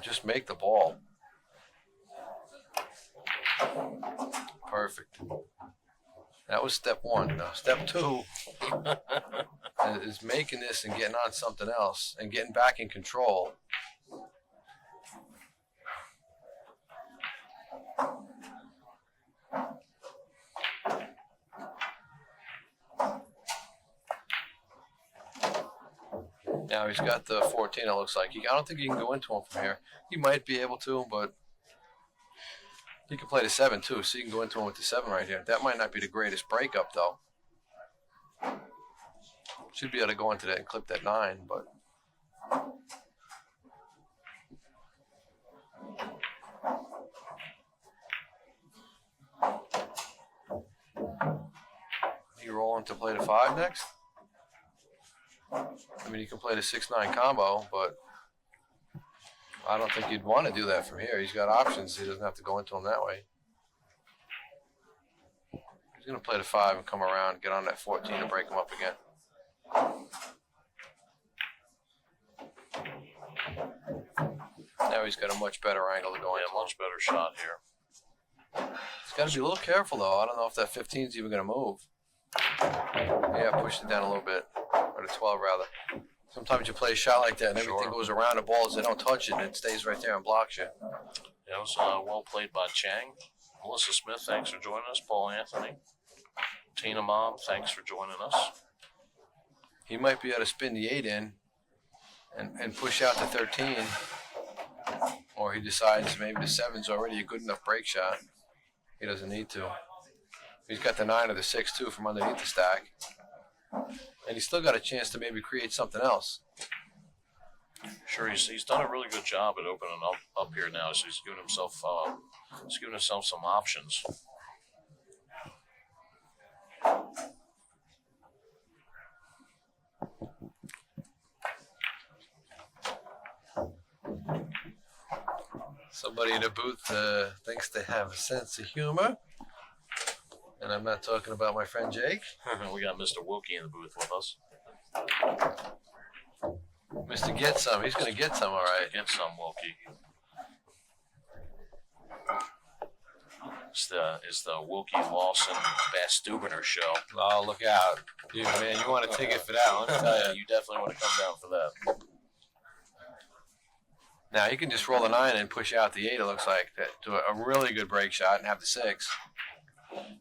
Just make the ball. Perfect. That was step 1. Now, step 2 is making this and getting on something else and getting back in control. Now he's got the 14, it looks like. I don't think he can go into him from here. He might be able to, but he can play the 7 too, so you can go into him with the 7 right here. That might not be the greatest breakup, though. Should be able to go into that and clip that 9, but... You rolling to play the 5 next? I mean, you can play the 6-9 combo, but I don't think you'd want to do that from here. He's got options. He doesn't have to go into them that way. He's going to play the 5 and come around, get on that 14 and break him up again. Now he's got a much better angle to go Yeah, into. much better shot here. He's got to be a little careful, though. I don't know if that 15 is even going to move. Yeah, pushed it down a little bit. Or the 12, rather. Sometimes you play a shot like that and everything Sure. goes around the balls. They don't touch it and it stays right there and blocks you. That was well played by Chang. Melissa Smith, thanks for joining us. Paul Anthony. Tina Mom, thanks for joining us. He might be able to spin the 8 in and push out the 13. Or he decides maybe the 7's already a good enough break shot. He doesn't need to. He's got the 9 or the 6, too, from underneath the stack. And he's still got a chance to maybe create something else. Sure, he's done a really good job at opening up here now. So he's giving himself some options. Somebody in the booth thinks they have a sense of humor. And I'm not talking about my friend Jake. We got Mr. Wilkie in the booth with us. Mr. Get Some. He's going to get some, all right. Get some, Wilkie. It's the Wilkie Lawson Bass Stubiner show. Oh, look out. You, man, you want a ticket for that one? Let me tell you. You definitely want to come down for that. Now, he can just roll a 9 and push out the 8, it looks like, to a really good break shot and have the 6.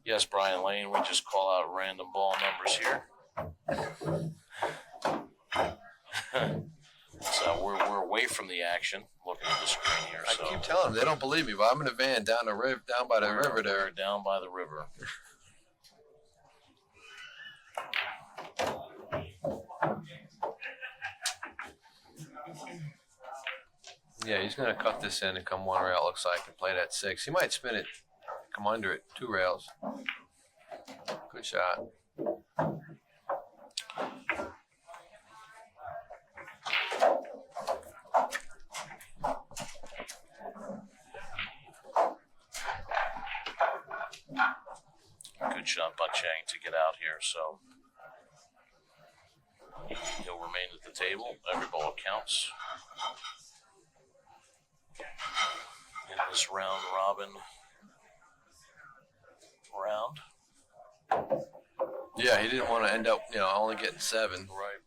Yes, Brian Lane, we just call out random ball numbers here. So we're away from the action, looking at the screen here. I So keep telling them, they don't believe me, but I'm in a van down by the river there. We're down by the river. Yeah, he's going to cut this in and come one rail, looks like, and play that 6. He might spin it, come under it, 2 rails. Good shot. Good shot by Chang to get out here. So he'll remain at the table. Every ball counts. In this round robin round. Yeah, he didn't want to end up, only getting 7. Right.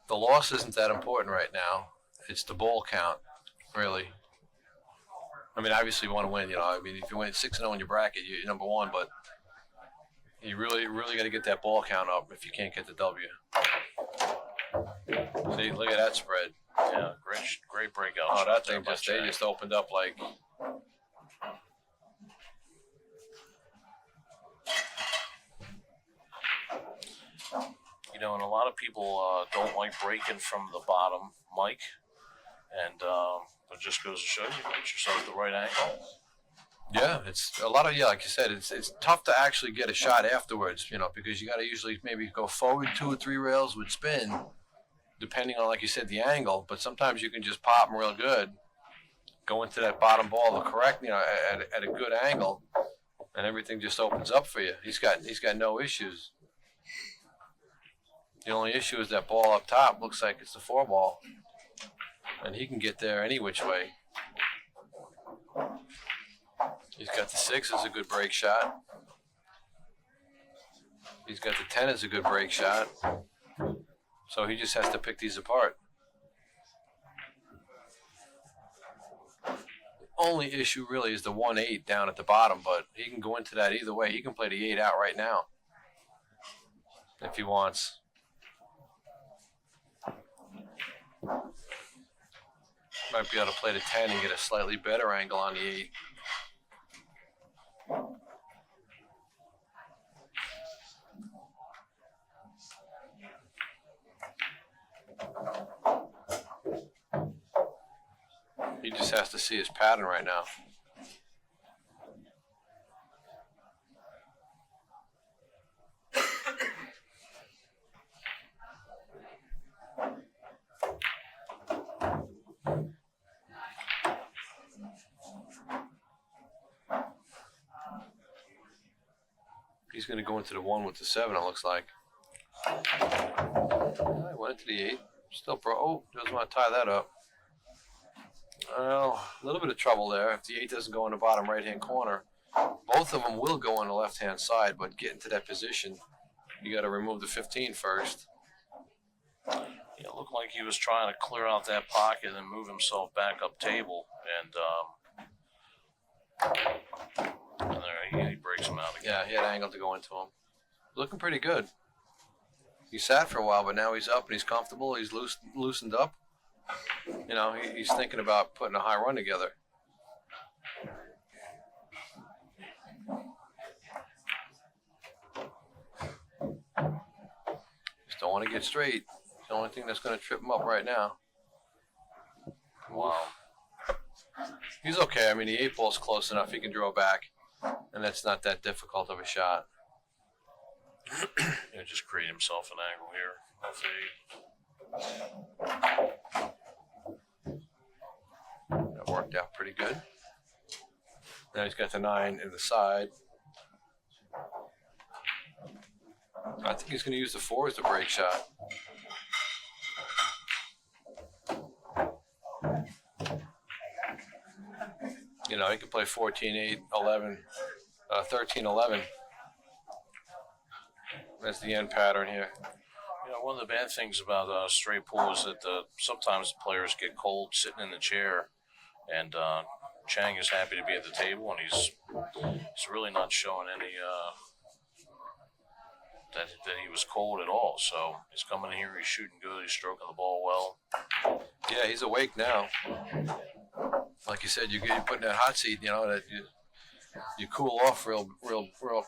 The loss isn't that important right now. It's the ball count, really. I mean, obviously you want to win, if you win 6-0 in your bracket, you're number 1, but you really, really got to get that ball count up if you can't get the W. See, look at that spread. Yeah, great breakout. Oh, shot that there thing by Chang. they just opened up like. And a lot of people don't like breaking from the bottom, Mike. And it just goes to show you get yourself the right angle. Yeah, it's a lot of like you said, it's tough to actually get a shot afterwards, because you got to usually maybe go forward 2 or 3 rails with spin, depending on, like you said, the angle. But sometimes you can just pop them real good, go into that bottom ball the correct, at a good angle, and everything just opens up for you. He's got no issues. The only issue is that ball up top looks like it's the 4 ball, and he can get there any which way. He's got the 6 as a good break shot. He's got the 10 as a good break shot. So he just has to pick these apart. The only issue really is the 1-8 down at the bottom, but he can go into that either way. He can play the 8 out right now if he wants. Might be able to play the 10 and get a slightly better angle on the 8. He just has to see his pattern right now. He's going to go into the 1 with the 7, it looks like. He went into the 8. Still pro. Oh, doesn't want to tie that up. Well, a little bit of trouble there. If the 8 doesn't go in the bottom right-hand corner, both of them will go on the left-hand side, but getting to that position, you got to remove the 15 first. Yeah, it looked like he was trying to clear out that pocket and move himself back up table, and there he breaks him out again. Yeah, he had angle to go into him. Looking pretty good. He sat for a while, but now he's up and he's comfortable. He's loosened up. You know, he's thinking about putting a high run together. Just don't want to get straight. It's the only thing that's going to trip him up right now. Wow. He's okay. I mean, the 8 ball's close enough. He can draw back, and that's not that difficult of a shot. He'll just create himself an angle here. That worked out pretty good. Now he's got the 9 in the side. I think he's going to use the 4 as the break shot. You know, he could play 14, 8, 11, 13, 11. That's the end pattern here. You know, one of the bad things about straight pool is that sometimes players get cold sitting in the chair, and Chang is happy to be at the table, and he's really not showing any that he was cold at all. So he's coming in here, he's shooting good, he's stroking the ball well. Yeah, he's awake now. Like you said, you put in that hot seat, you know, that you cool off real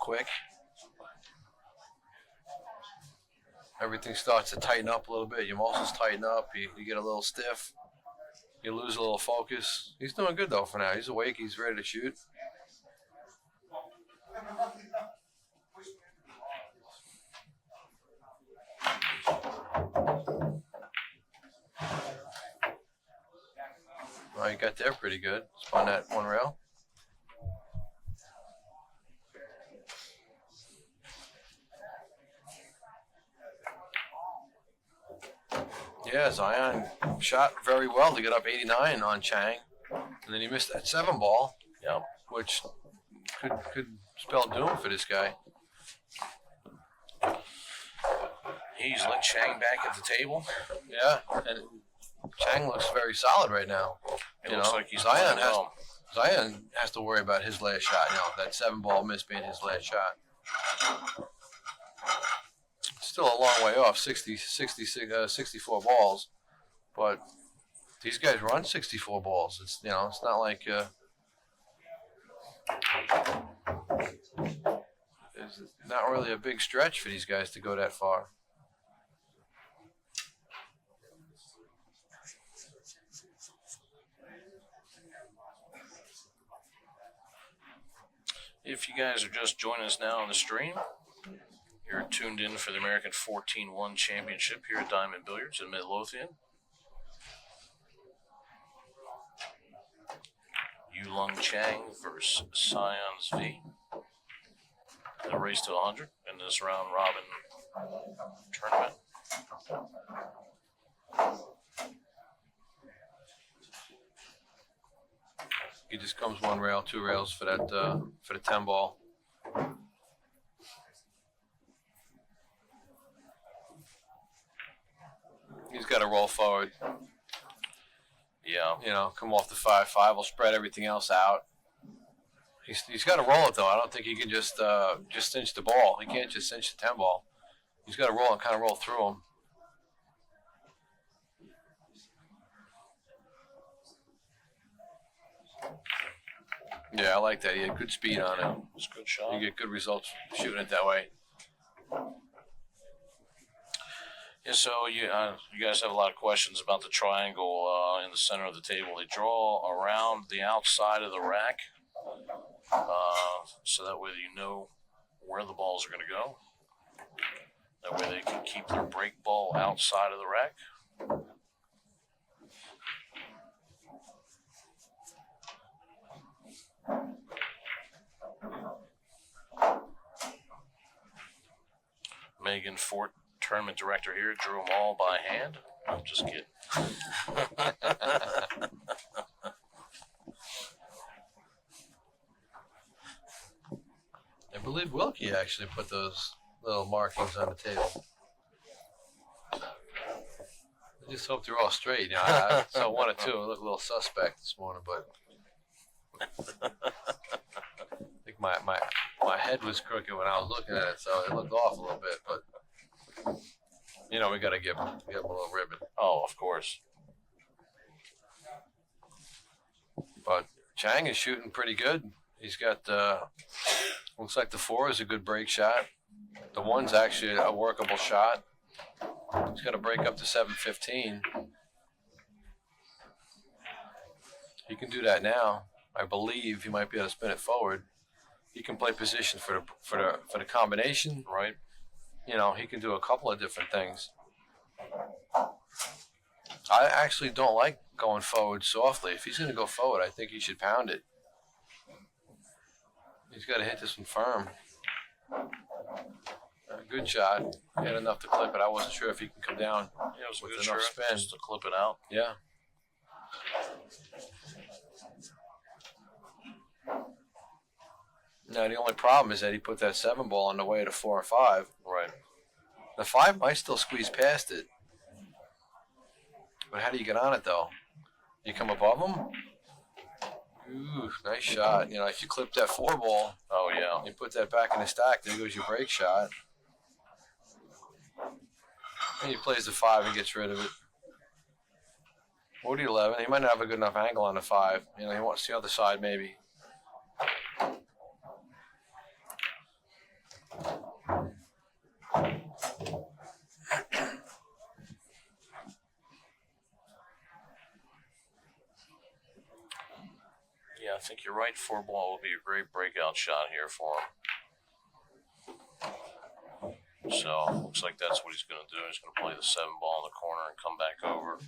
quick. Everything starts to tighten up a little bit. Your muscles tighten up. You get a little stiff. You lose a little focus. He's doing good, though, for now. He's awake. He's ready to shoot. Well, he got there pretty good. Spun that one rail. Yeah, Zion shot very well to get up 89 on Chang, and then he missed that 7 ball. Yep. Which could spell doom for this guy. He's let Chang back at the table. Yeah, and Chang looks very solid right now. It looks like he's Zion playing well. Zion has to worry about his last shot. You know, that 7 ball miss being his last shot. Still a long way off, 64 balls, but these guys run 64 balls. It's it's not like it's not really a big stretch for these guys to go that far. If you guys are just joining us now on the stream, you're tuned in for the American 14-1 Championship here at Diamond Billiards in Midlothian. Yu Lung Chang versus Zion Zvi. The race to 100 in this round robin tournament. He just comes 1 rail, 2 rails for that for the 10 ball. He's got to roll forward. Yeah. Come off the 5-5. Will spread everything else out. He's got to roll it though. I don't think he can just cinch the ball. He can't just cinch the 10 ball. He's got to roll and kind of roll through him. Yeah, I like that. He had good speed on it. It's a good shot. You get good results shooting it that way. Yeah, so you guys have a lot of questions about the triangle in the center of the table. They draw around the outside of the rack, so that way you know where the balls are going to go. That way they can keep their break ball outside of the rack. Megan Fort, tournament director here, drew them all by hand. I'm just kidding. I believe Wilkie actually put those little markings on the table. I just hope they're all straight. You know, I saw one or two. It looked a little suspect this morning, but I think my head was crooked when I was looking at it, so it looked off a little bit. But you know, we got to give him a little ribbon. Oh, of course. But Chang is shooting pretty good. He's got looks like the 4 is a good break shot. The 1's actually a workable shot. He's got to break up to 715. He can do that now. I believe he might be able to spin it forward. He can play position for the combination, Right. You know, he can do a couple of different things. I actually don't like going forward softly. If he's going to go forward, I think he should pound it. He's got to hit this one firm. Good shot. He had enough to clip it. I wasn't sure if he can come down Yeah, it was a with good enough shot spin. just to clip it out. Yeah. Now, the only problem is that he put that 7 ball on the way to 4 and 5. Right. The 5 might still squeeze past it. But how do you get on it, though? You come above him? Ooh, nice shot. You know, if you clip that 4 ball, Oh, yeah. you put that back in the stack, there goes your break shot. And he plays the 5 and gets rid of it. 40-11. He might not have a good enough angle on the 5. You know, he wants the other side maybe. Yeah, I think you're right. 4 ball would be a great breakout shot here for him. So, looks like that's what he's going to do. He's going to play the 7 ball in the corner and come back over.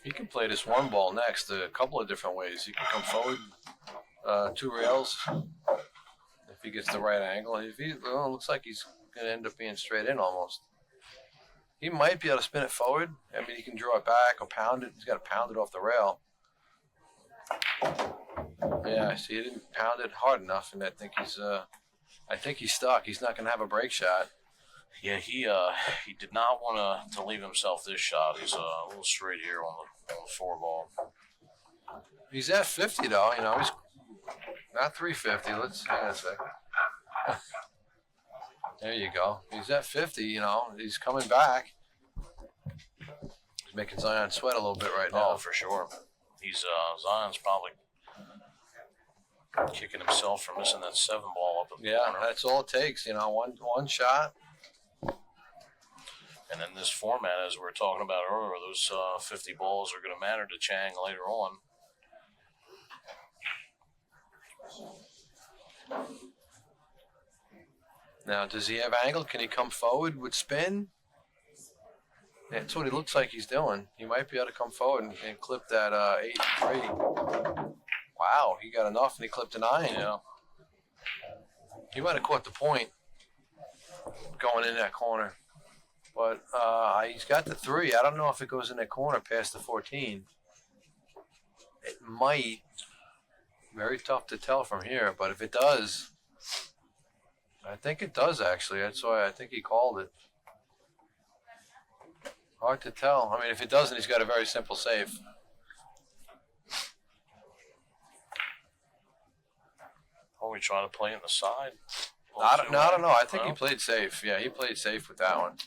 He can play this 1 ball next a couple of different ways. He can come forward 2 rails if he gets the right angle. If he well, it looks like he's going to end up being straight in almost. He might be able to spin it forward. I mean, he can draw it back or pound it. He's got to pound it off the rail. Yeah, see, he didn't pound it hard enough, and I think he's stuck. He's not going to have a break shot. Yeah, he did not want to leave himself this shot. He's a little straight here on the 4 ball. He's at 50 though. You know, he's not 350. Let's hang on a second. There you go. He's at 50. You know, he's coming back. He's making Zion sweat a little bit right now. Oh, for sure. He's Zion's probably kicking himself for missing that 7 ball up at the Yeah, corner. that's all it takes. You know, one shot. And in this format, as we were talking about earlier, those 50 balls are going to matter to Chang later on. Now, does he have angle? Can he come forward with spin? That's what he looks like he's doing. He might be able to come forward and clip that 8-3. Wow, he got enough and he clipped a 9. Yeah. He might have caught the point going in that corner. But he's got the 3. I don't know if it goes in that corner past the 14. It might. Very tough to tell from here, but if it does, I think it does actually. That's why I think he called it. Hard to tell. I mean, if it doesn't, he's got a very simple save. Oh, we trying to play in the side? I don't know. I think he No? played safe. Yeah, he played safe with that one.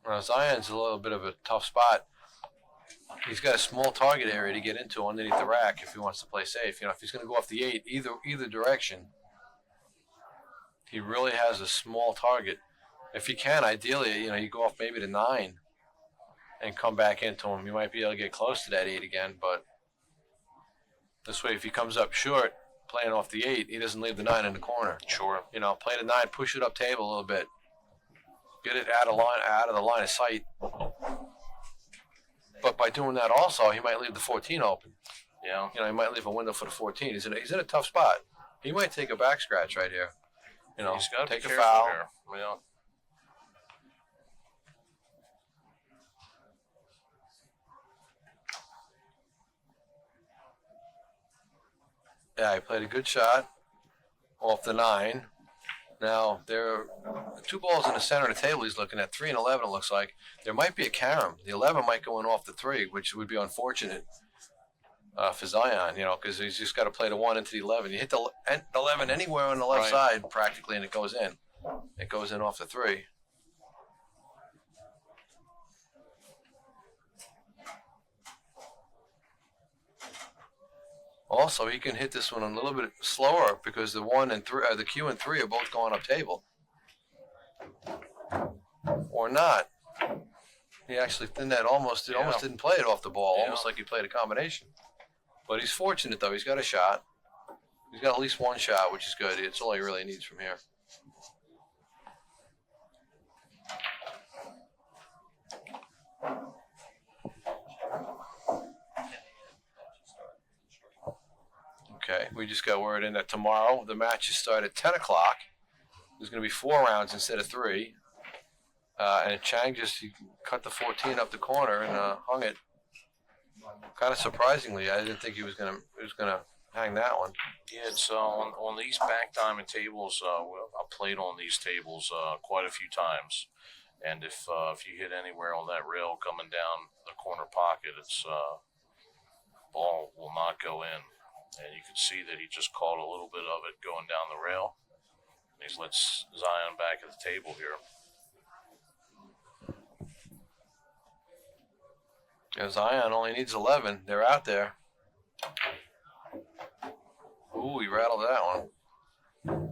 Now, Zion's a little bit of a tough spot. He's got a small target area to get into underneath the rack if he wants to play safe. You know, if he's going to go off the 8, either direction, he really has a small target. If he can, ideally, you know, you go off maybe to 9 and come back into him. You might be able to get close to that 8 again, but this way, if he comes up short, playing off the 8, he doesn't leave the 9 in the corner. Sure. You know, play the 9, push it up table a little bit. Get it out of the line of sight. But by doing that also, he might leave the 14 open. Yeah. You know, he might leave a window for the 14. He's in a tough spot. He might take a back scratch right here. You know, He's got to take be a careful foul. here. Yeah. Yeah, he played a good shot off the 9. Now, there are 2 balls in the center of the table he's looking at, 3 and 11 it looks like. There might be a carom. The 11 might go in off the 3, which would be unfortunate for Zion, because he's just got to play the 1 into the 11. You hit the 11 anywhere on the left side practically, and it goes in. It goes in off the 3. Also, he can hit this one a little bit slower because the 1 and 3, the Q and 3 are both going up table. Or not. He actually almost didn't play it off the ball, almost like he played a combination. But he's fortunate though. He's got a shot. He's got at least 1 shot, which is good. It's all he really needs from here. Okay, we just got word in that tomorrow the matches start at 10 o'clock. There's going to be 4 rounds instead of 3. And Chang just cut the 14 up the corner and hung it. Kind of surprisingly, I didn't think he was gonna hang that one. Yeah, it's on these back diamond tables. I played on these tables quite a few times, and if you hit anywhere on that rail coming down the corner pocket, it's ball will not go in. And you can see that he just caught a little bit of it going down the rail. And he lets Zion back at the table here. Yeah, Zion only needs 11. They're out there. Ooh, he rattled that one.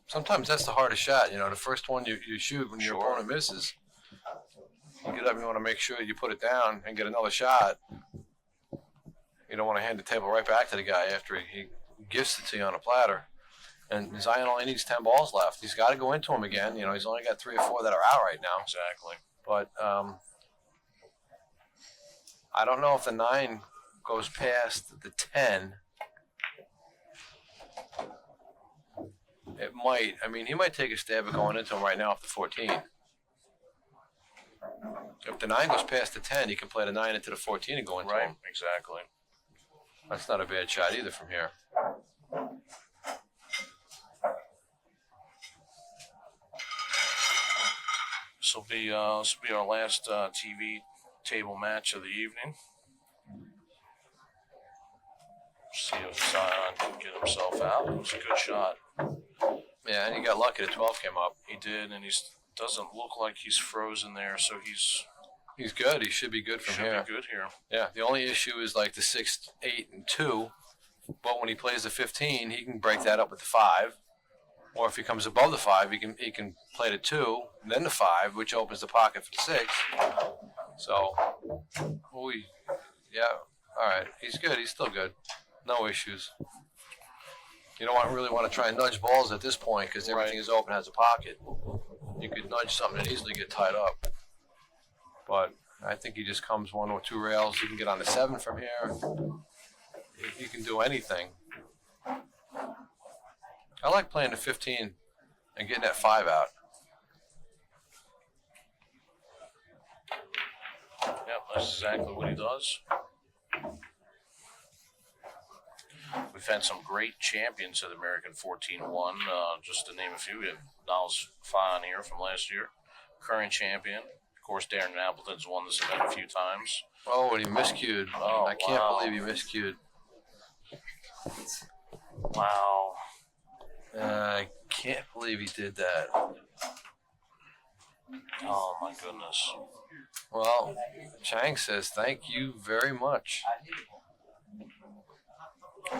Sometimes that's the hardest shot. The first one you shoot when your opponent misses. You get up and you want to make sure you put it down and get another shot. You don't want to hand the table right back to the guy after he gifts it to you on a platter. And Zion only needs 10 balls left. He's got to go into him again. He's only got 3 or 4 that are out right now. Exactly. But I don't know if the 9 goes past the 10. It might. I mean, he might take a stab at going into him right now off the 14. If the 9 goes past the 10, he can play the 9 into the 14 and go into him. Right, exactly. That's not a bad shot either from here. This will be our last TV table match of the evening. See if Zion can get himself out. It was a good shot. Yeah, and he got lucky. The 12 came up. He did, and he doesn't look like he's frozen there, so he's good. He should be good from here. Should be good here. Yeah, the only issue is like the 6, 8, and 2. But when he plays the 15, he can break that up with the 5. Or if he comes above the 5, he can play the 2, then the 5, which opens the pocket for the 6. So, yeah, all right. He's good. He's still good. No issues. You don't really want to try and nudge balls at this point because everything is open, has a pocket. You could nudge something and easily get tied up. But I think he just comes 1 or 2 rails. He can get on the 7 from here. He can do anything. I like playing the 15 and getting that 5 out. Yep, that's exactly what he does. We've had some great champions of the American 14-1. Just to name a few, we have Niles Fine here from last year, current champion. Of course, Darren Appleton's won this event a few times. Oh, and he miscued. Oh, I can't believe he miscued. Wow. I can't believe he did that. Oh, my goodness. Well, Chang says thank you very much.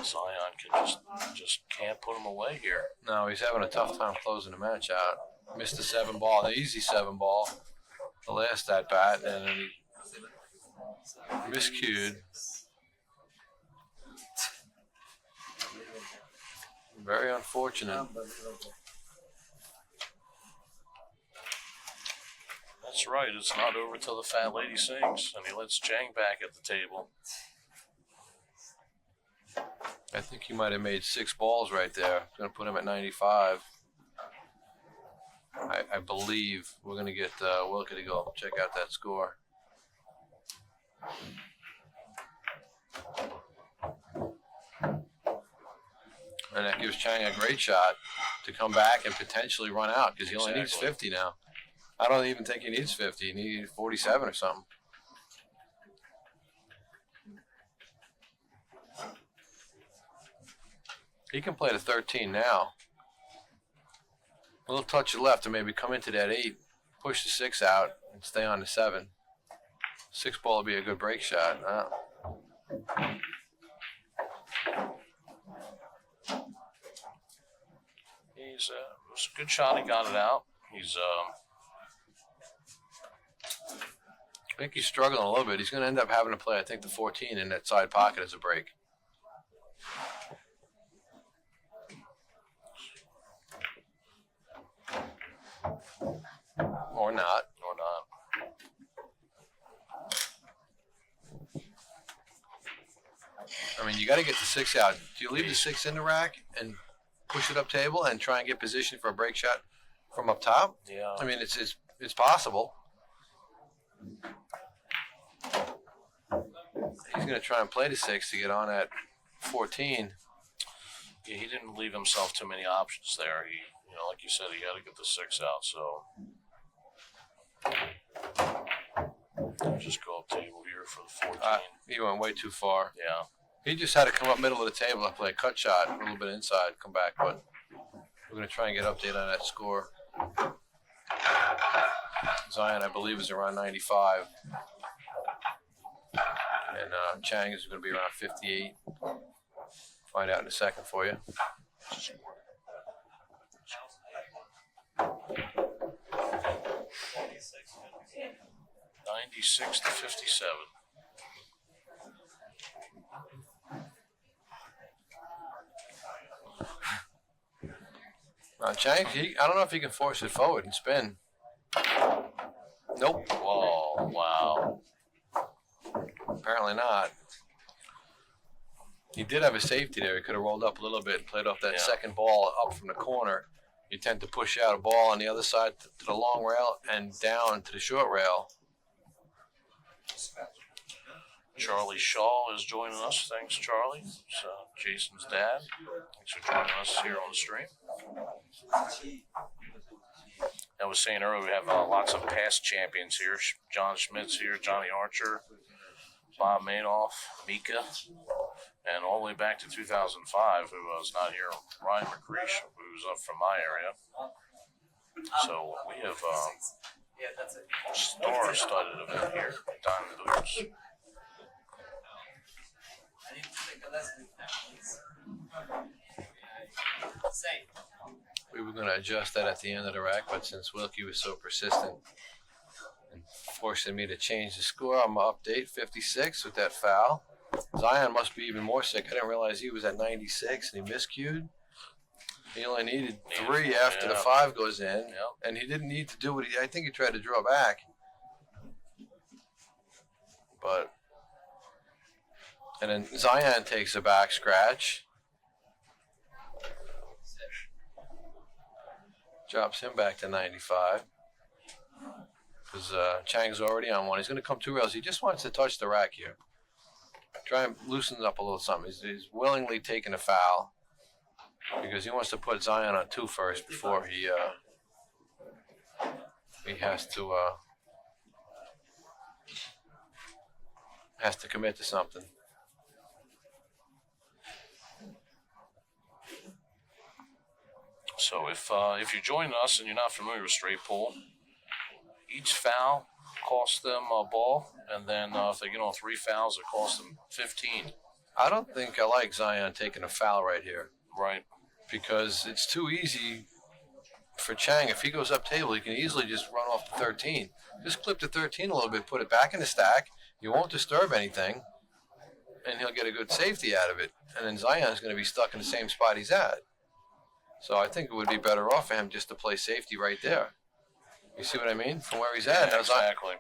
Zion can just can't put him away here. No, he's having a tough time closing the match out. Missed the 7 ball, the easy 7 ball, the last at bat, and then he miscued. Very unfortunate. That's right. It's not over till the fat lady sings, and he lets Chang back at the table. I think he might have made 6 balls right there. Going to put him at 95. I believe we're going to get Wilkie to go check out that score. And that gives Chang a great shot to come back and potentially run out because he only needs Exactly. 50 now. I don't even think he needs 50. He needs 47 or something. He can play the 13 now. A little touch of left to maybe come into that 8, push the 6 out, and stay on the 7. 6 ball would be a good break shot. It was a good shot. He got it out. He's I think he's struggling a little bit. He's going to end up having to play, I think, the 14 in that side pocket as a break. Or not. or not. I mean, you got to get the 6 out. Do you leave the 6 in the rack and push it up table and try and get position for a break shot from up top? Yeah. I mean, it's possible. He's going to try and play the 6 to get on at 14. Yeah, he didn't leave himself too many options there. He, like you said, he had to get the 6 out. So just go up table here for the 14. He went way too far. Yeah. He just had to come up middle of the table and play a cut shot, a little bit inside, come back. But we're going to try and get update on that score. Zion, I believe, is around 95. And Chang is going to be around 58. Find out in a second for you. 96 to 57. Chang, I don't know if he can force it forward and spin. Nope. Whoa, wow. Apparently not. He did have a safety there. He could have rolled up a little bit and played off that second ball up from the corner. You tend to push out a ball on the other side to the long rail and down to the short rail. Charlie Shaw is joining us. Thanks, Charlie. It's Jason's dad. Thanks for joining us here on the stream. I was saying earlier, we have lots of past champions here. John Schmidt's here, Johnny Archer, Bob Madoff, Mika, and all the way back to 2005, who was not here, Ryan McCreesh, who's up from my area. So we have star-studded event here, Diamond Boots. We were going to adjust that at the end of the rack, but since Wilkie was so persistent and forcing me to change the score, I'm going to update 56 with that foul. Zion must be even more sick. I didn't realize he was at 96 and he miscued. He only needed 3 after the 5 goes in, and he didn't need to do what I think he tried to draw back. But, and then Zion takes a back scratch. Drops him back to 95. Because Chang's already on 1. He's going to come 2 rails. He just wants to touch the rack here. Try and loosen it up a little something. He's willingly taking a foul because he wants to put Zion on 2 first before he has to commit to something. So if you're joining us and you're not familiar with straight pool, each foul costs them a ball, and then if they get on 3 fouls, it costs them 15. I don't think I like Zion taking a foul right here. Right. Because it's too easy for Chang. If he goes up table, he can easily just run off the 13. Just clip the 13 a little bit, put it back in the stack. You won't disturb anything, and he'll get a good safety out of it. And then Zion's going to be stuck in the same spot he's at. So I think it would be better off for him just to play safety right there. You see what I mean? From where he's at. Yeah, exactly.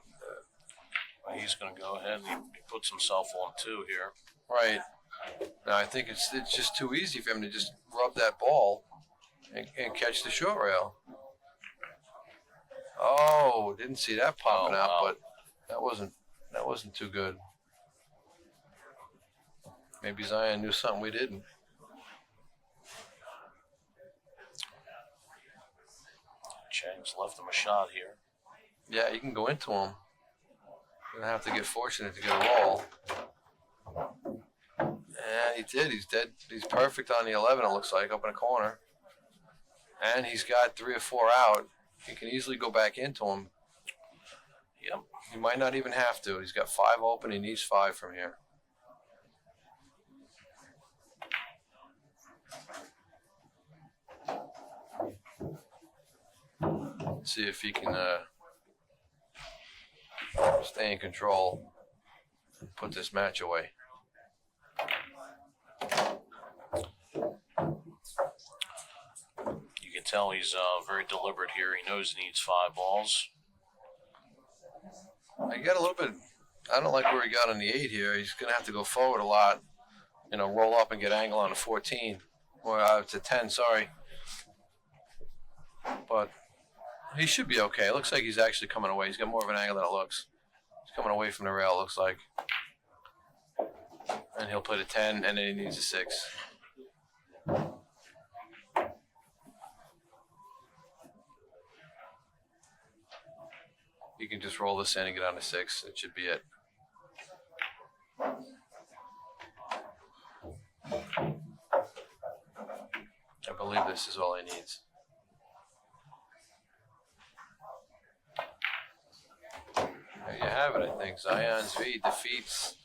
He's going to go ahead and he puts himself on 2 here. Right. Now I think it's just too easy for him to just rub that ball and catch the short rail. Oh, didn't see that popping out, but that wasn't too good. Maybe Zion knew something we didn't. Chang's left him a shot here. Yeah, you can go into him. You're gonna have to get fortunate to get a roll. And he did. He's dead. He's perfect on the 11. It looks like up in the corner. And he's got 3 or 4 out. He can easily go back into him. Yep. He might not even have to. He's got 5 open. He needs 5 from here. Let's see if he can stay in control and put this match away. You can tell he's very deliberate here. He knows he needs 5 balls. I got a little bit. I don't like where he got on the 8 here. He's going to have to go forward a lot. You know, roll up and get angle on the 14. Or to 10, sorry. But he should be okay. It looks like he's actually coming away. He's got more of an angle than it looks. He's coming away from the rail, it looks like. And he'll play the 10, and then he needs a 6. You can just roll this in and get on to 6. It should be it. I believe this is all he needs. There you have it, I think. Zion Zvi defeats